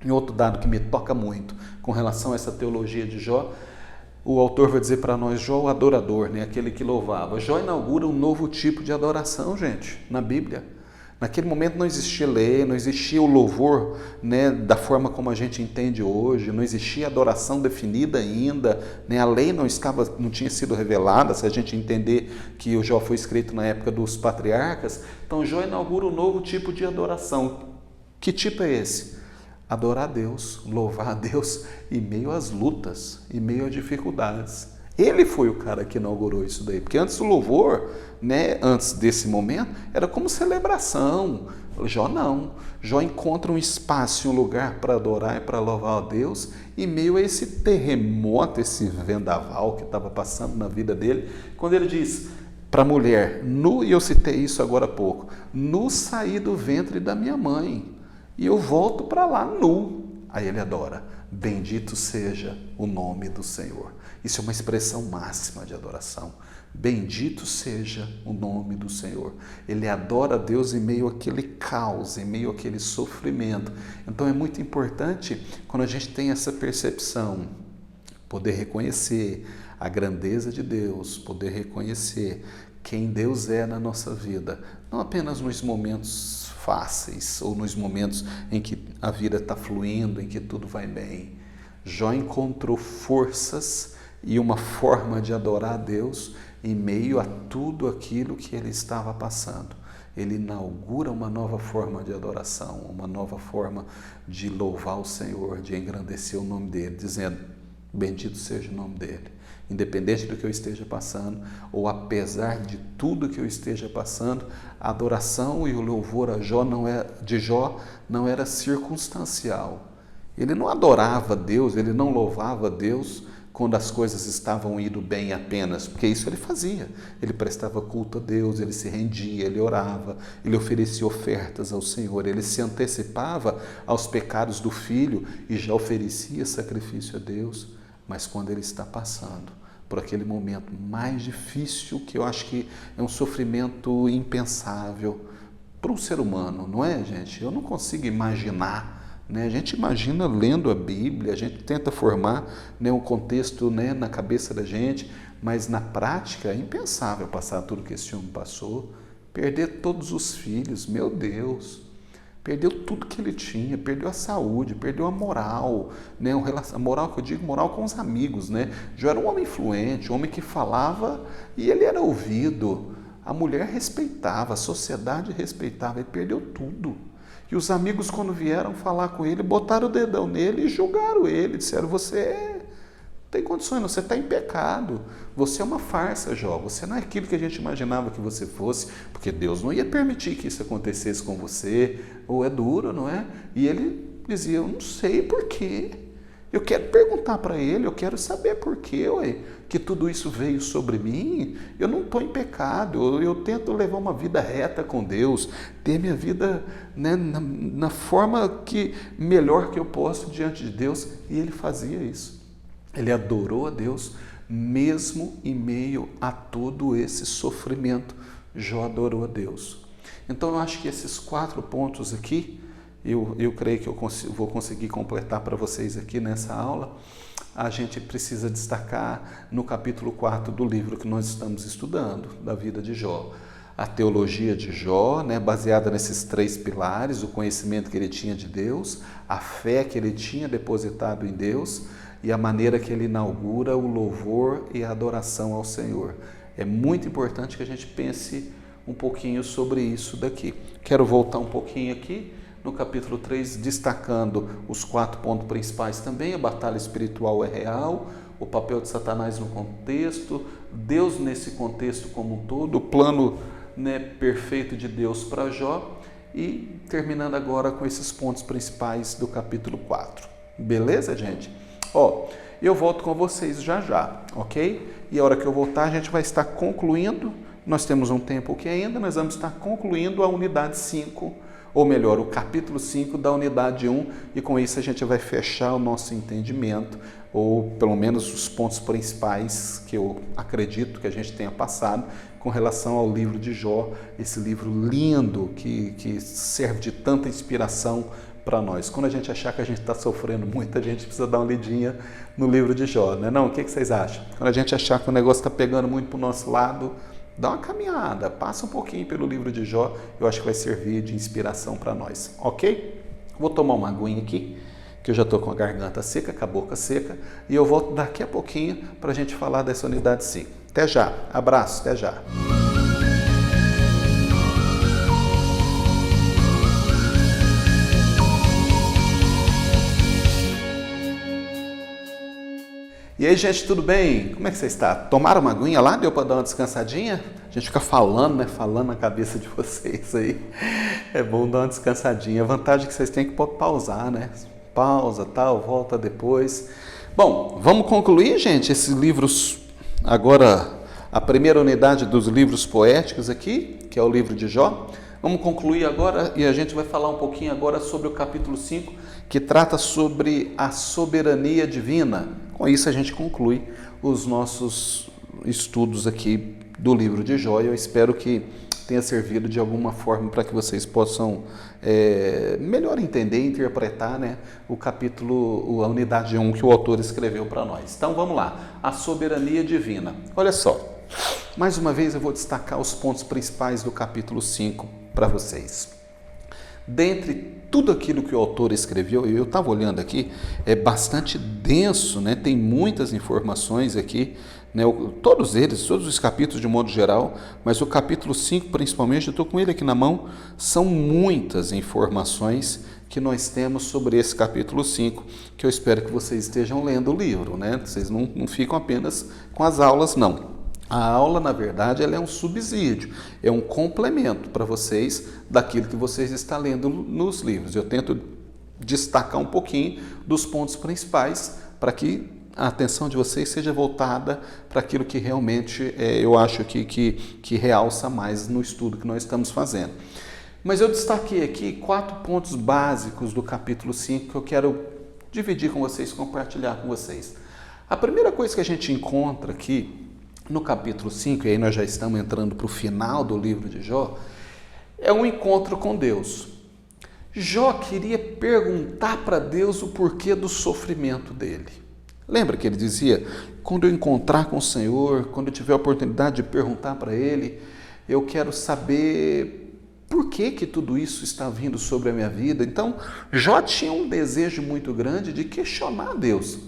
[SPEAKER 1] E outro dado que me toca muito com relação a essa teologia de Jó, o autor vai dizer para nós, Jó o adorador, né? Aquele que louvava. Jó inaugura um novo tipo de adoração, gente, na Bíblia. Naquele momento não existia lei, não existia o louvor, né, da forma como a gente entende hoje, não existia adoração definida ainda, né? A lei não tinha sido revelada, se a gente entender que o Jó foi escrito na época dos patriarcas. Então Jó inaugura um novo tipo de adoração. Que tipo é esse? Adorar a Deus, louvar a Deus em meio às lutas, em meio às dificuldades. Ele foi o cara que inaugurou isso daí, porque antes o louvor, né, antes desse momento, era como celebração. Jó não. Jó encontra um espaço, um lugar para adorar e para louvar a Deus em meio a esse terremoto, esse vendaval que estava passando na vida dele, quando ele diz para a mulher, nu, e eu citei isso agora há pouco, nu saí do ventre da minha mãe. E eu volto para lá nu. Aí ele adora. Bendito seja o nome do Senhor. Isso é uma expressão máxima de adoração. Bendito seja o nome do Senhor. Ele adora a Deus em meio àquele caos, em meio àquele sofrimento. Então é muito importante, quando a gente tem essa percepção, poder reconhecer a grandeza de Deus, poder reconhecer quem Deus é na nossa vida, não apenas nos momentos fáceis ou nos momentos em que a vida está fluindo, em que tudo vai bem. Jó encontrou forças e uma forma de adorar a Deus em meio a tudo aquilo que ele estava passando. Ele inaugura uma nova forma de adoração, uma nova forma de louvar o Senhor, de engrandecer o nome dele, dizendo, bendito seja o nome dele. independente do que eu esteja passando, ou apesar de tudo que eu esteja passando, a adoração e o louvor de Jó não era circunstancial. Ele não adorava Deus, ele não louvava Deus quando as coisas estavam indo bem apenas, porque isso ele fazia. Ele prestava culto a Deus, ele se rendia, ele orava, ele oferecia ofertas ao Senhor, ele se antecipava aos pecados do filho e já oferecia sacrifício a Deus. Mas quando ele está passando por aquele momento mais difícil, que eu acho que é um sofrimento impensável para um ser humano, não é, gente? Eu não consigo imaginar. A gente imagina lendo a Bíblia, a gente tenta formar um contexto na cabeça da gente, mas na prática é impensável passar tudo que esse homem passou, perder todos os filhos, meu Deus, perdeu tudo que ele tinha, perdeu a saúde, perdeu a moral, a moral que eu digo, moral com os amigos, Já era um homem influente, um homem que falava e ele era ouvido, a mulher respeitava, a sociedade respeitava, ele perdeu tudo. E os amigos, quando vieram falar com ele, botaram o dedão nele e julgaram ele. Disseram, você não tem condições, você está em pecado. Você é uma farsa, Jó. Você não é aquilo que a gente imaginava que você fosse, porque Deus não ia permitir que isso acontecesse com você. Ou é duro, não é? E ele dizia, eu não sei por quê. Eu quero perguntar para ele, eu quero saber por quê, que tudo isso veio sobre mim. Eu não estou em pecado, eu tento levar uma vida reta com Deus, ter minha vida na forma melhor que eu posso diante de Deus. E ele fazia isso. Ele adorou a Deus mesmo em meio a todo esse sofrimento. Jó adorou a Deus. Então eu acho que esses 4 pontos aqui, eu creio que eu vou conseguir completar para vocês aqui nessa aula. A gente precisa destacar no capítulo 4 do livro que nós estamos estudando, da vida de Jó. A teologia de Jó, baseada nesses 3 pilares, o conhecimento que ele tinha de Deus, a fé que ele tinha depositado em Deus e a maneira que ele inaugura o louvor e a adoração ao Senhor. É muito importante que a gente pense um pouquinho sobre isso daqui. Quero voltar um pouquinho aqui no capítulo 3, destacando os 4 pontos principais também. A batalha espiritual é real, o papel de Satanás no contexto, Deus nesse contexto como um todo, o plano perfeito de Deus para Jó, e terminando agora com esses pontos principais do capítulo 4. Beleza, gente? Eu volto com vocês já, ok? E a hora que eu voltar, a gente vai estar concluindo, nós temos um tempo aqui ainda, nós vamos estar concluindo a unidade 5, ou melhor, o capítulo 5 da unidade 1, e com isso a gente vai fechar o nosso entendimento, ou pelo menos os pontos principais que eu acredito que a gente tenha passado com relação ao livro de Jó, esse livro lindo que serve de tanta inspiração para nós. Quando a gente achar que a gente está sofrendo muito, a gente precisa dar uma lidinha no livro de Jó, não? O que vocês acham? Quando a gente achar que o negócio está pegando muito para o nosso lado, dá uma caminhada, passa um pouquinho pelo livro de Jó, eu acho que vai servir de inspiração para nós, ok? Vou tomar uma aguinha aqui, que eu já estou com a garganta seca, com a boca seca, e eu volto daqui a pouquinho para a gente falar dessa unidade 5. Até já, abraço, até já. E aí, gente, tudo bem? Como é que você está? Tomaram uma aguinha lá? Deu para dar uma descansadinha? A gente fica falando, falando na cabeça de vocês aí. É bom dar uma descansadinha. A vantagem é que vocês têm que pausar, Pausa, tal, volta depois. Bom, vamos concluir, gente, esses livros. Agora, a primeira unidade dos livros poéticos aqui, que é o livro de Jó. Vamos concluir agora e a gente vai falar um pouquinho agora sobre o capítulo 5, que trata sobre a soberania divina. Com isso a gente conclui os nossos estudos aqui do livro de Jó. Eu espero que tenha servido de alguma forma para que vocês possam melhor entender e interpretar o capítulo, a unidade 1 que o autor escreveu para nós. Então vamos lá, a soberania divina. Olha só, mais uma vez eu vou destacar os pontos principais do capítulo 5 para vocês. Dentre tudo aquilo que o autor escreveu, eu estava olhando aqui, é bastante denso, tem muitas informações aqui, todos os capítulos de modo geral, mas o capítulo 5 principalmente, eu estou com ele aqui na mão, são muitas informações que nós temos sobre esse capítulo 5, que eu espero que vocês estejam lendo o livro, né? Vocês não ficam apenas com as aulas, não. A aula, na verdade, ela é um subsídio, é um complemento para vocês daquilo que vocês estão lendo nos livros. Eu tento destacar um pouquinho dos pontos principais para que a atenção de vocês seja voltada para aquilo que realmente eu acho que realça mais no estudo que nós estamos fazendo. Mas eu destaquei aqui 4 pontos básicos do capítulo 5 que eu quero dividir com vocês, compartilhar com vocês. A primeira coisa que a gente encontra aqui no capítulo 5, e aí nós já estamos entrando para o final do livro de Jó, é um encontro com Deus. Jó queria perguntar para Deus o porquê do sofrimento dele. Lembra que ele dizia, quando eu encontrar com o Senhor, quando eu tiver a oportunidade de perguntar para Ele, eu quero saber por que tudo isso está vindo sobre a minha vida. Então, Jó tinha um desejo muito grande de questionar Deus.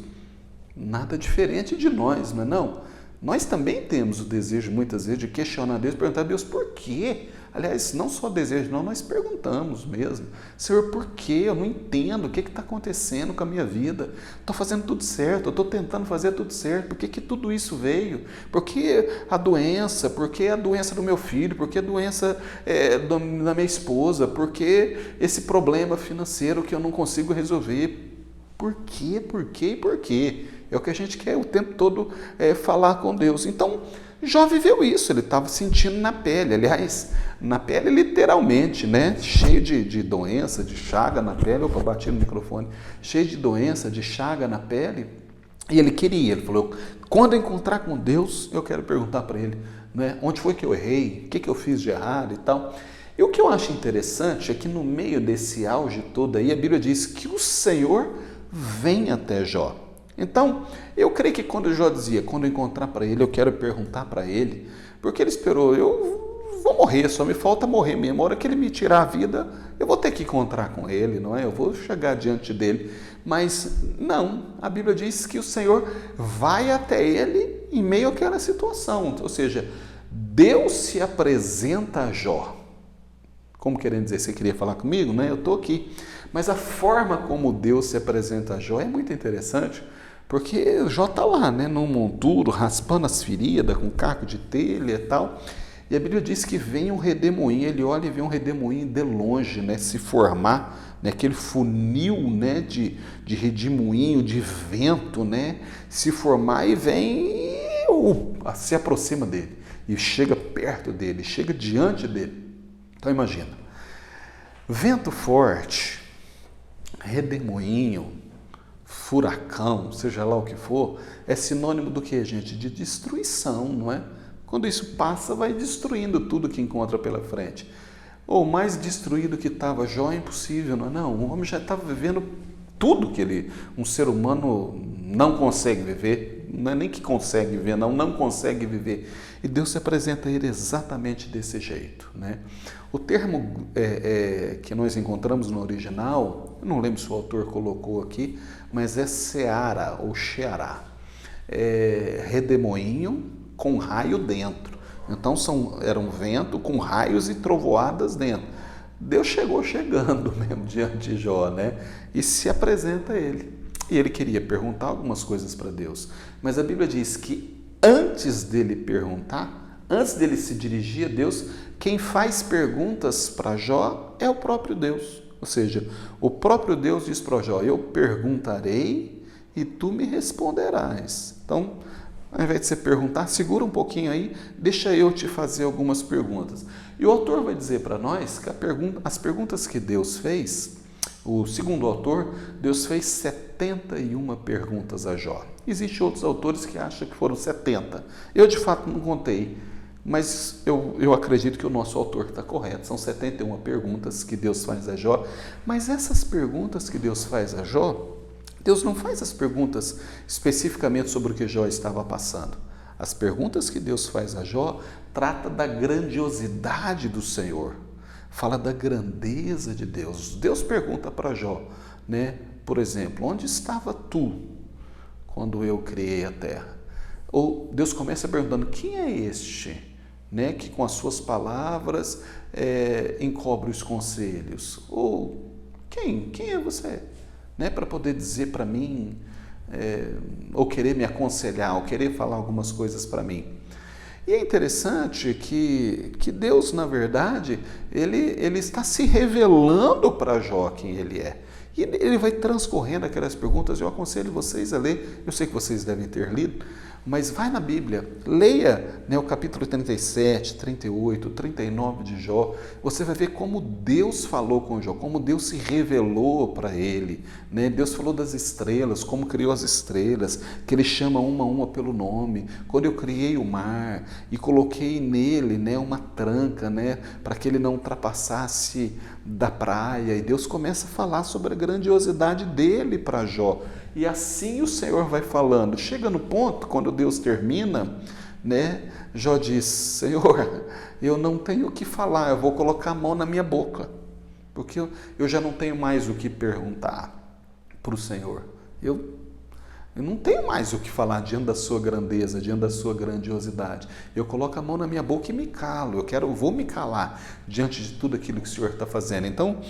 [SPEAKER 1] Nada diferente de nós, não é não? Nós também temos o desejo, muitas vezes, de questionar Deus, perguntar a Deus por quê? Aliás, não só desejo, não, nós perguntamos mesmo. Senhor, por quê? Eu não entendo o que está acontecendo com a minha vida. Estou fazendo tudo certo, eu estou tentando fazer tudo certo. Por que tudo isso veio? Por que a doença? Por que a doença do meu filho? Por que a doença da minha esposa? Por que esse problema financeiro que eu não consigo resolver? Por quê? Por quê? Por quê? É o que a gente quer o tempo todo falar com Deus. Então, Jó viveu isso, ele estava sentindo na pele, aliás, na pele literalmente, né? Cheio de doença, de chaga na pele, opa, bati no microfone, cheio de doença, de chaga na pele, e ele falou, quando eu encontrar com Deus, eu quero perguntar para ele, né? Onde foi que eu errei, o que eu fiz de errado e tal. E o que eu acho interessante é que no meio desse auge todo aí, a Bíblia diz que o Senhor vem até Jó. Então, eu creio que quando Jó dizia, quando eu encontrar para ele, eu quero perguntar para ele, porque ele esperou, eu vou morrer, só me falta morrer mesmo, a hora que ele me tirar a vida, eu vou ter que encontrar com ele, não é? Eu vou chegar diante dele, mas não, a Bíblia diz que o Senhor vai até ele em meio àquela situação, ou seja, Deus se apresenta a Jó, como querendo dizer, você queria falar comigo, né? Eu estou aqui, mas a forma como Deus se apresenta a Jó é muito interessante, porque Jó está lá, né, num monturo, raspando as feridas, com caco de telha e tal. E a Bíblia diz que vem um redemoinho, ele olha e vê um redemoinho de longe, né, se formar, né, aquele funil, né, de redemoinho, de vento, né, se formar e vem e se aproxima dele. E chega perto dele, chega diante dele. Então imagina, vento forte, redemoinho, furacão, seja lá o que for, é sinônimo do que, gente? De destruição, não é? Quando isso passa, vai destruindo tudo que encontra pela frente. Ou mais destruído que estava Jó é impossível, não é? Não, o homem já estava vivendo tudo que um ser humano não consegue viver, não é nem que consegue viver, não consegue viver. E Deus se apresenta a ele exatamente desse jeito, né? O termo que nós encontramos no original, eu não lembro se o autor colocou aqui, mas é seara ou sheará, redemoinho com raio dentro. Então era um vento com raios e trovoadas dentro. Deus chegando mesmo diante de Jó, né? E se apresenta a ele. E ele queria perguntar algumas coisas para Deus. Mas a Bíblia diz que antes dele perguntar, antes dele se dirigir a Deus, quem faz perguntas para Jó é o próprio Deus. Ou seja, o próprio Deus diz para Jó, eu perguntarei e tu me responderás. Então, ao invés de você perguntar, segura um pouquinho aí, deixa eu te fazer algumas perguntas. E o autor vai dizer para nós que as perguntas que Deus fez, o segundo autor, Deus fez 71 perguntas a Jó. Existem outros autores que acham que foram 70. Eu, de fato, não contei, mas eu acredito que o nosso autor está correto. São 71 perguntas que Deus faz a Jó. Mas essas perguntas que Deus faz a Jó, Deus não faz as perguntas especificamente sobre o que Jó estava passando. As perguntas que Deus faz a Jó trata da grandiosidade do Senhor. Fala da grandeza de Deus. Deus pergunta para Jó, né? Por exemplo, onde estava tu quando eu criei a terra? Ou Deus começa perguntando, quem é este, né, que com as suas palavras encobre os conselhos? Ou Quem é você? Né? Para poder dizer para mim, ou querer me aconselhar, ou querer falar algumas coisas para mim. E é interessante que Deus, na verdade, ele está se revelando para Jó quem ele é. E ele vai transcorrendo aquelas perguntas. Eu aconselho vocês a ler, eu sei que vocês devem ter lido, mas vai na Bíblia, leia, né, o capítulo 37, 38, 39 de Jó. Você vai ver como Deus falou com Jó, como Deus se revelou para ele. Né? Deus falou das estrelas, como criou as estrelas, que ele chama uma a uma pelo nome. Quando eu criei o mar e coloquei nele, né, uma tranca, né, para que ele não ultrapassasse da praia. E Deus começa a falar sobre a grandiosidade dele para Jó. E assim o Senhor vai falando. Chega no ponto, quando Deus termina, né, Jó diz: Senhor, eu não tenho o que falar, eu vou colocar a mão na minha boca, porque eu já não tenho mais o que perguntar para o Senhor. Eu não tenho mais o que falar diante da sua grandeza, diante da sua grandiosidade. Eu coloco a mão na minha boca e me calo. Eu vou me calar diante de tudo aquilo que o Senhor está fazendo. Então,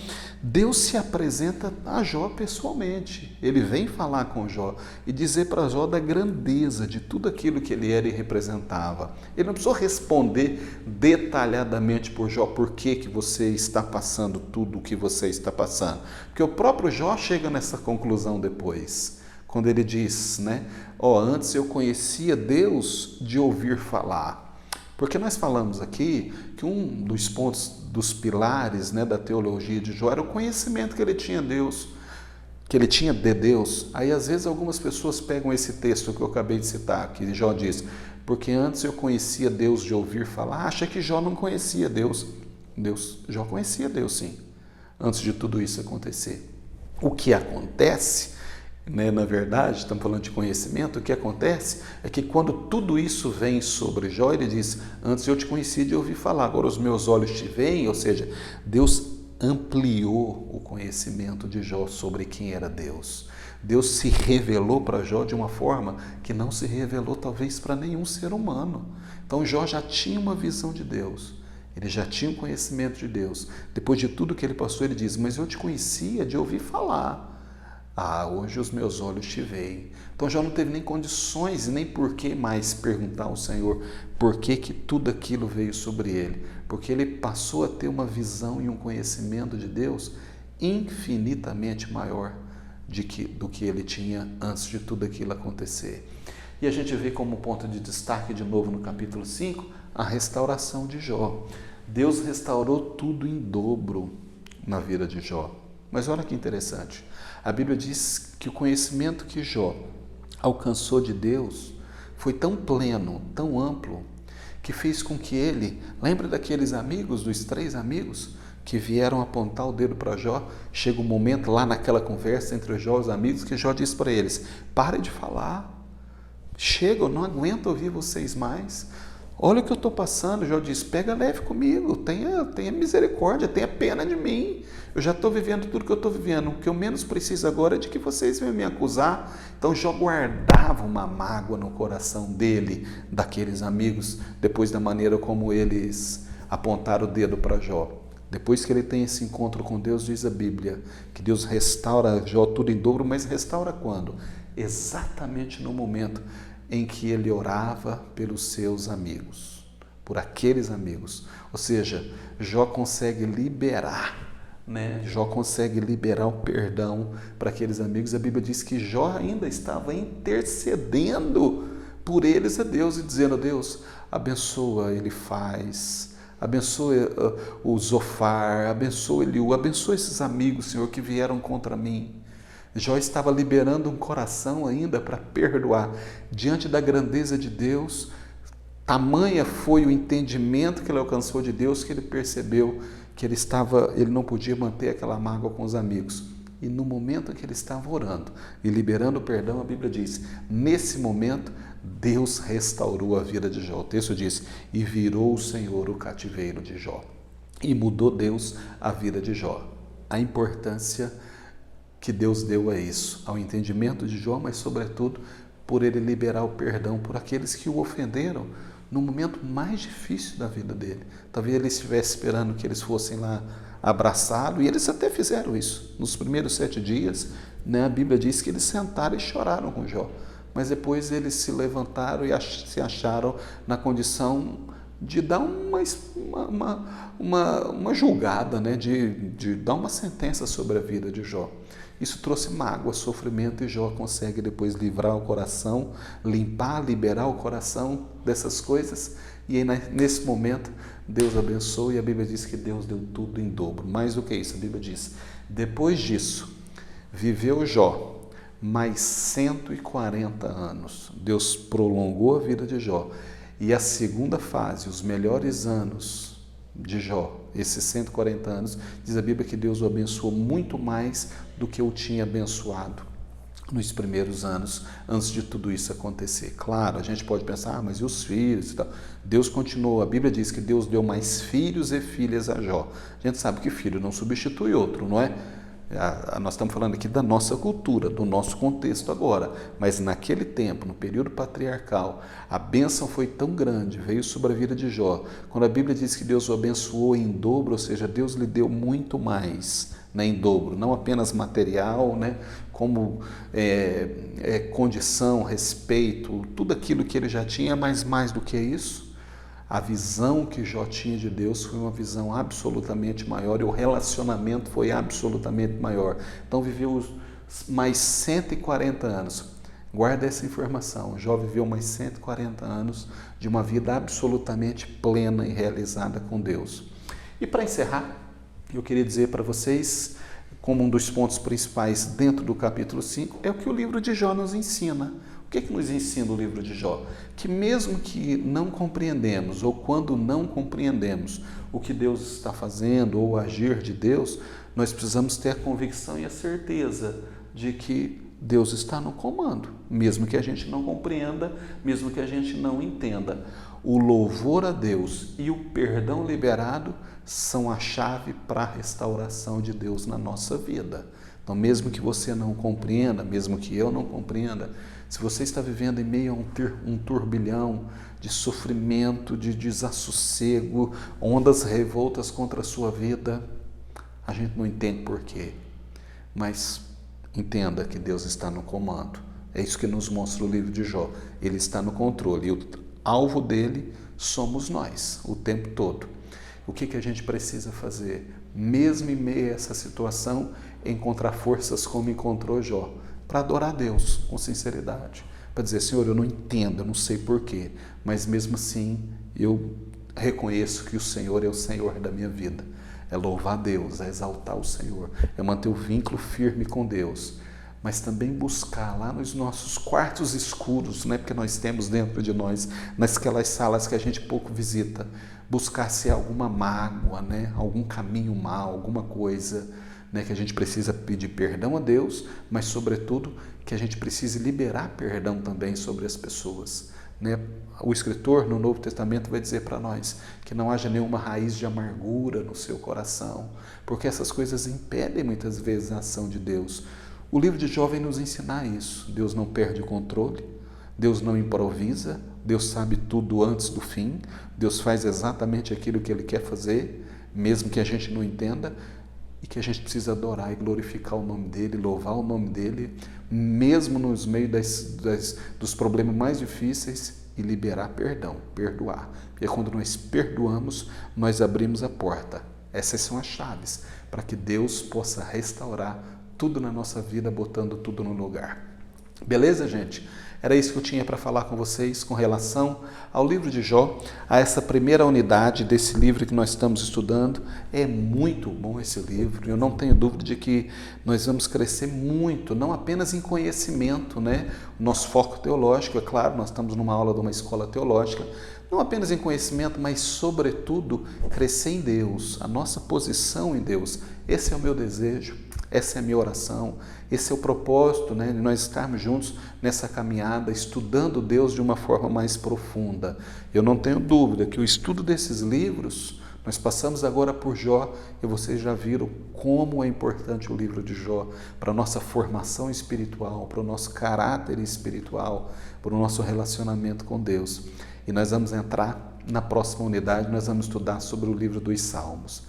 [SPEAKER 1] Deus se apresenta a Jó pessoalmente. Ele vem falar com Jó e dizer para Jó da grandeza de tudo aquilo que ele era e representava. Ele não precisou responder detalhadamente por Jó por que você está passando tudo o que você está passando. Porque o próprio Jó chega nessa conclusão depois. Quando ele diz, né, antes eu conhecia Deus de ouvir falar. Porque nós falamos aqui que um dos pontos, dos pilares, né, da teologia de Jó era o conhecimento que ele tinha de Deus. Aí às vezes algumas pessoas pegam esse texto que eu acabei de citar, que Jó diz, porque antes eu conhecia Deus de ouvir falar, acha que Jó não conhecia Deus. Jó conhecia Deus sim, antes de tudo isso acontecer. O que acontece, né, na verdade, estamos falando de conhecimento, o que acontece é que quando tudo isso vem sobre Jó, ele diz, antes eu te conheci de ouvir falar, agora os meus olhos te veem, ou seja, Deus ampliou o conhecimento de Jó sobre quem era Deus. Deus se revelou para Jó de uma forma que não se revelou talvez para nenhum ser humano. Então Jó já tinha uma visão de Deus, ele já tinha um conhecimento de Deus. Depois de tudo que ele passou, ele diz, mas eu te conhecia de ouvir falar. Hoje os meus olhos te veem. Então Jó não teve nem condições e nem por que mais perguntar ao Senhor por que tudo aquilo veio sobre ele. Porque ele passou a ter uma visão e um conhecimento de Deus infinitamente maior do que ele tinha antes de tudo aquilo acontecer. E a gente vê como ponto de destaque de novo no capítulo 5, a restauração de Jó. Deus restaurou tudo em dobro na vida de Jó. Mas olha que interessante, a Bíblia diz que o conhecimento que Jó alcançou de Deus foi tão pleno, tão amplo, que fez com que ele, lembra daqueles amigos, dos 3 amigos, que vieram apontar o dedo para Jó? Chega um momento lá naquela conversa entre Jó e os amigos que Jó diz para eles, pare de falar, chega, eu não aguento ouvir vocês mais. Olha o que eu estou passando. Jó diz, pega leve comigo, tenha misericórdia, tenha pena de mim. Eu já estou vivendo tudo que eu estou vivendo. O que eu menos preciso agora é de que vocês venham me acusar. Então Jó guardava uma mágoa no coração dele, daqueles amigos, depois da maneira como eles apontaram o dedo para Jó. Depois que ele tem esse encontro com Deus, diz a Bíblia, que Deus restaura Jó tudo em dobro, mas restaura quando? Exatamente no momento em que ele orava pelos seus amigos, por aqueles amigos. Ou seja, Jó consegue liberar, né? Jó consegue liberar o perdão para aqueles amigos. A Bíblia diz que Jó ainda estava intercedendo por eles a Deus e dizendo, Deus, abençoa Elifaz, abençoa o Zofar, abençoa Eliú, abençoa esses amigos, Senhor, que vieram contra mim. Jó estava liberando um coração ainda para perdoar. Diante da grandeza de Deus, tamanha foi o entendimento que ele alcançou de Deus que ele percebeu que ele não podia manter aquela mágoa com os amigos. E no momento em que ele estava orando e liberando o perdão, a Bíblia diz, nesse momento, Deus restaurou a vida de Jó. O texto diz, e virou o Senhor o cativeiro de Jó. E mudou Deus a vida de Jó. A importância que Deus deu a isso, ao entendimento de Jó, mas sobretudo por ele liberar o perdão por aqueles que o ofenderam no momento mais difícil da vida dele. Talvez ele estivesse esperando que eles fossem lá abraçá-lo, e eles até fizeram isso. Nos primeiros 7 dias, né, a Bíblia diz que eles sentaram e choraram com Jó, mas depois eles se levantaram e se acharam na condição de dar uma julgada, né, de dar uma sentença sobre a vida de Jó. Isso trouxe mágoa, sofrimento, e Jó consegue depois livrar o coração, limpar, liberar o coração dessas coisas. E aí, nesse momento, Deus abençoa, e a Bíblia diz que Deus deu tudo em dobro. Mais do que isso, a Bíblia diz, depois disso, viveu Jó mais 140 anos. Deus prolongou a vida de Jó. E a segunda fase, os melhores anos de Jó, esses 140 anos, diz a Bíblia que Deus o abençoou muito mais do que o tinha abençoado nos primeiros anos, antes de tudo isso acontecer. Claro, a gente pode pensar, mas e os filhos e tal? Deus continuou, a Bíblia diz que Deus deu mais filhos e filhas a Jó. A gente sabe que filho não substitui outro, não é? Nós estamos falando aqui da nossa cultura, do nosso contexto agora, mas naquele tempo, no período patriarcal, a bênção foi tão grande, veio sobre a vida de Jó. Quando a Bíblia diz que Deus o abençoou em dobro, ou seja, Deus lhe deu muito mais, né, em dobro, não apenas material, né, como condição, respeito, tudo aquilo que ele já tinha, mas mais do que isso, a visão que Jó tinha de Deus foi uma visão absolutamente maior, e o relacionamento foi absolutamente maior. Então viveu mais 140 anos. Guarda essa informação. Jó viveu mais 140 anos de uma vida absolutamente plena e realizada com Deus. E para encerrar, eu queria dizer para vocês, como um dos pontos principais dentro do capítulo 5, é o que o livro de Jó nos ensina. O que nos ensina o livro de Jó? Que mesmo que não compreendemos, ou quando não compreendemos o que Deus está fazendo, ou o agir de Deus, nós precisamos ter a convicção e a certeza de que Deus está no comando, mesmo que a gente não compreenda, mesmo que a gente não entenda. O louvor a Deus e o perdão liberado são a chave para a restauração de Deus na nossa vida. Então, mesmo que você não compreenda, mesmo que eu não compreenda, se você está vivendo em meio a um turbilhão de sofrimento, de desassossego, ondas revoltas contra a sua vida, a gente não entende por quê, mas entenda que Deus está no comando. É isso que nos mostra o livro de Jó. Ele está no controle, e o alvo dele somos nós, o tempo todo. O que a gente precisa fazer, mesmo em meio a essa situação, encontrar forças como encontrou Jó, para adorar a Deus com sinceridade, para dizer, Senhor, eu não entendo, eu não sei porquê, mas mesmo assim eu reconheço que o Senhor é o Senhor da minha vida. É louvar a Deus, é exaltar o Senhor, é manter o vínculo firme com Deus, mas também buscar lá nos nossos quartos escuros, né, porque nós temos dentro de nós, naquelas salas que a gente pouco visita, buscar se há alguma mágoa, né, algum caminho mal, alguma coisa, né, que a gente precisa pedir perdão a Deus, mas sobretudo que a gente precise liberar perdão também sobre as pessoas, né? O escritor no Novo Testamento vai dizer para nós que não haja nenhuma raiz de amargura no seu coração, porque essas coisas impedem muitas vezes a ação de Deus. O livro de Jó vem nos ensinar isso. Deus não perde o controle, Deus não improvisa, Deus sabe tudo antes do fim, Deus faz exatamente aquilo que Ele quer fazer, mesmo que a gente não entenda, e que a gente precisa adorar e glorificar o nome dEle, louvar o nome dEle, mesmo nos meios dos problemas mais difíceis, e liberar perdão, perdoar. Porque quando nós perdoamos, nós abrimos a porta. Essas são as chaves para que Deus possa restaurar tudo na nossa vida, botando tudo no lugar. Beleza, gente? Era isso que eu tinha para falar com vocês com relação ao livro de Jó, a essa primeira unidade desse livro que nós estamos estudando. É muito bom esse livro, eu não tenho dúvida de que nós vamos crescer muito, não apenas em conhecimento, né? O nosso foco teológico, é claro, nós estamos numa aula de uma escola teológica, não apenas em conhecimento, mas sobretudo crescer em Deus, a nossa posição em Deus. Esse é o meu desejo. Essa é a minha oração, esse é o propósito, né, de nós estarmos juntos nessa caminhada, estudando Deus de uma forma mais profunda. Eu não tenho dúvida que o estudo desses livros, nós passamos agora por Jó, e vocês já viram como é importante o livro de Jó para a nossa formação espiritual, para o nosso caráter espiritual, para o nosso relacionamento com Deus. E nós vamos entrar na próxima unidade nós vamos estudar sobre o livro dos Salmos.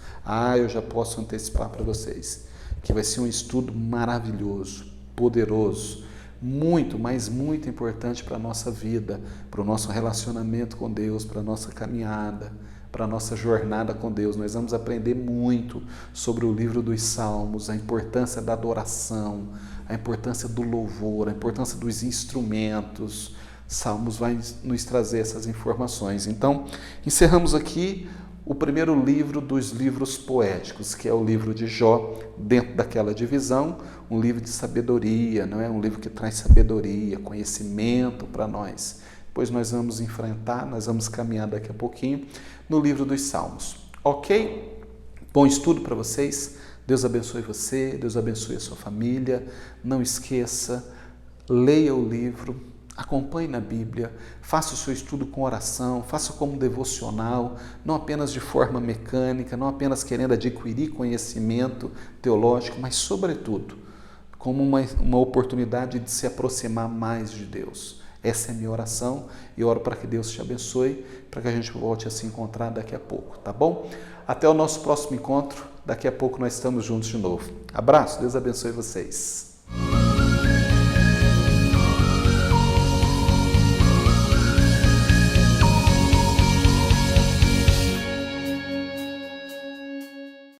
[SPEAKER 1] Eu já posso antecipar para vocês que vai ser um estudo maravilhoso, poderoso, muito, mas muito importante para a nossa vida, para o nosso relacionamento com Deus, para a nossa caminhada, para a nossa jornada com Deus. Nós vamos aprender muito sobre o livro dos Salmos, a importância da adoração, a importância do louvor, a importância dos instrumentos. Salmos vai nos trazer essas informações. Então, encerramos aqui o primeiro livro dos livros poéticos, que é o livro de Jó, dentro daquela divisão, um livro de sabedoria, não é? Um livro que traz sabedoria, conhecimento para nós. Depois nós vamos enfrentar, nós vamos caminhar daqui a pouquinho no livro dos Salmos. Ok? Bom estudo para vocês. Deus abençoe você, Deus abençoe a sua família. Não esqueça, leia o livro, acompanhe na Bíblia, faça o seu estudo com oração, faça como devocional, não apenas de forma mecânica, não apenas querendo adquirir conhecimento teológico, mas, sobretudo, como uma oportunidade de se aproximar mais de Deus. Essa é a minha oração e oro para que Deus te abençoe, para que a gente volte a se encontrar daqui a pouco, tá bom? Até o nosso próximo encontro, daqui a pouco nós estamos juntos de novo. Abraço, Deus abençoe vocês.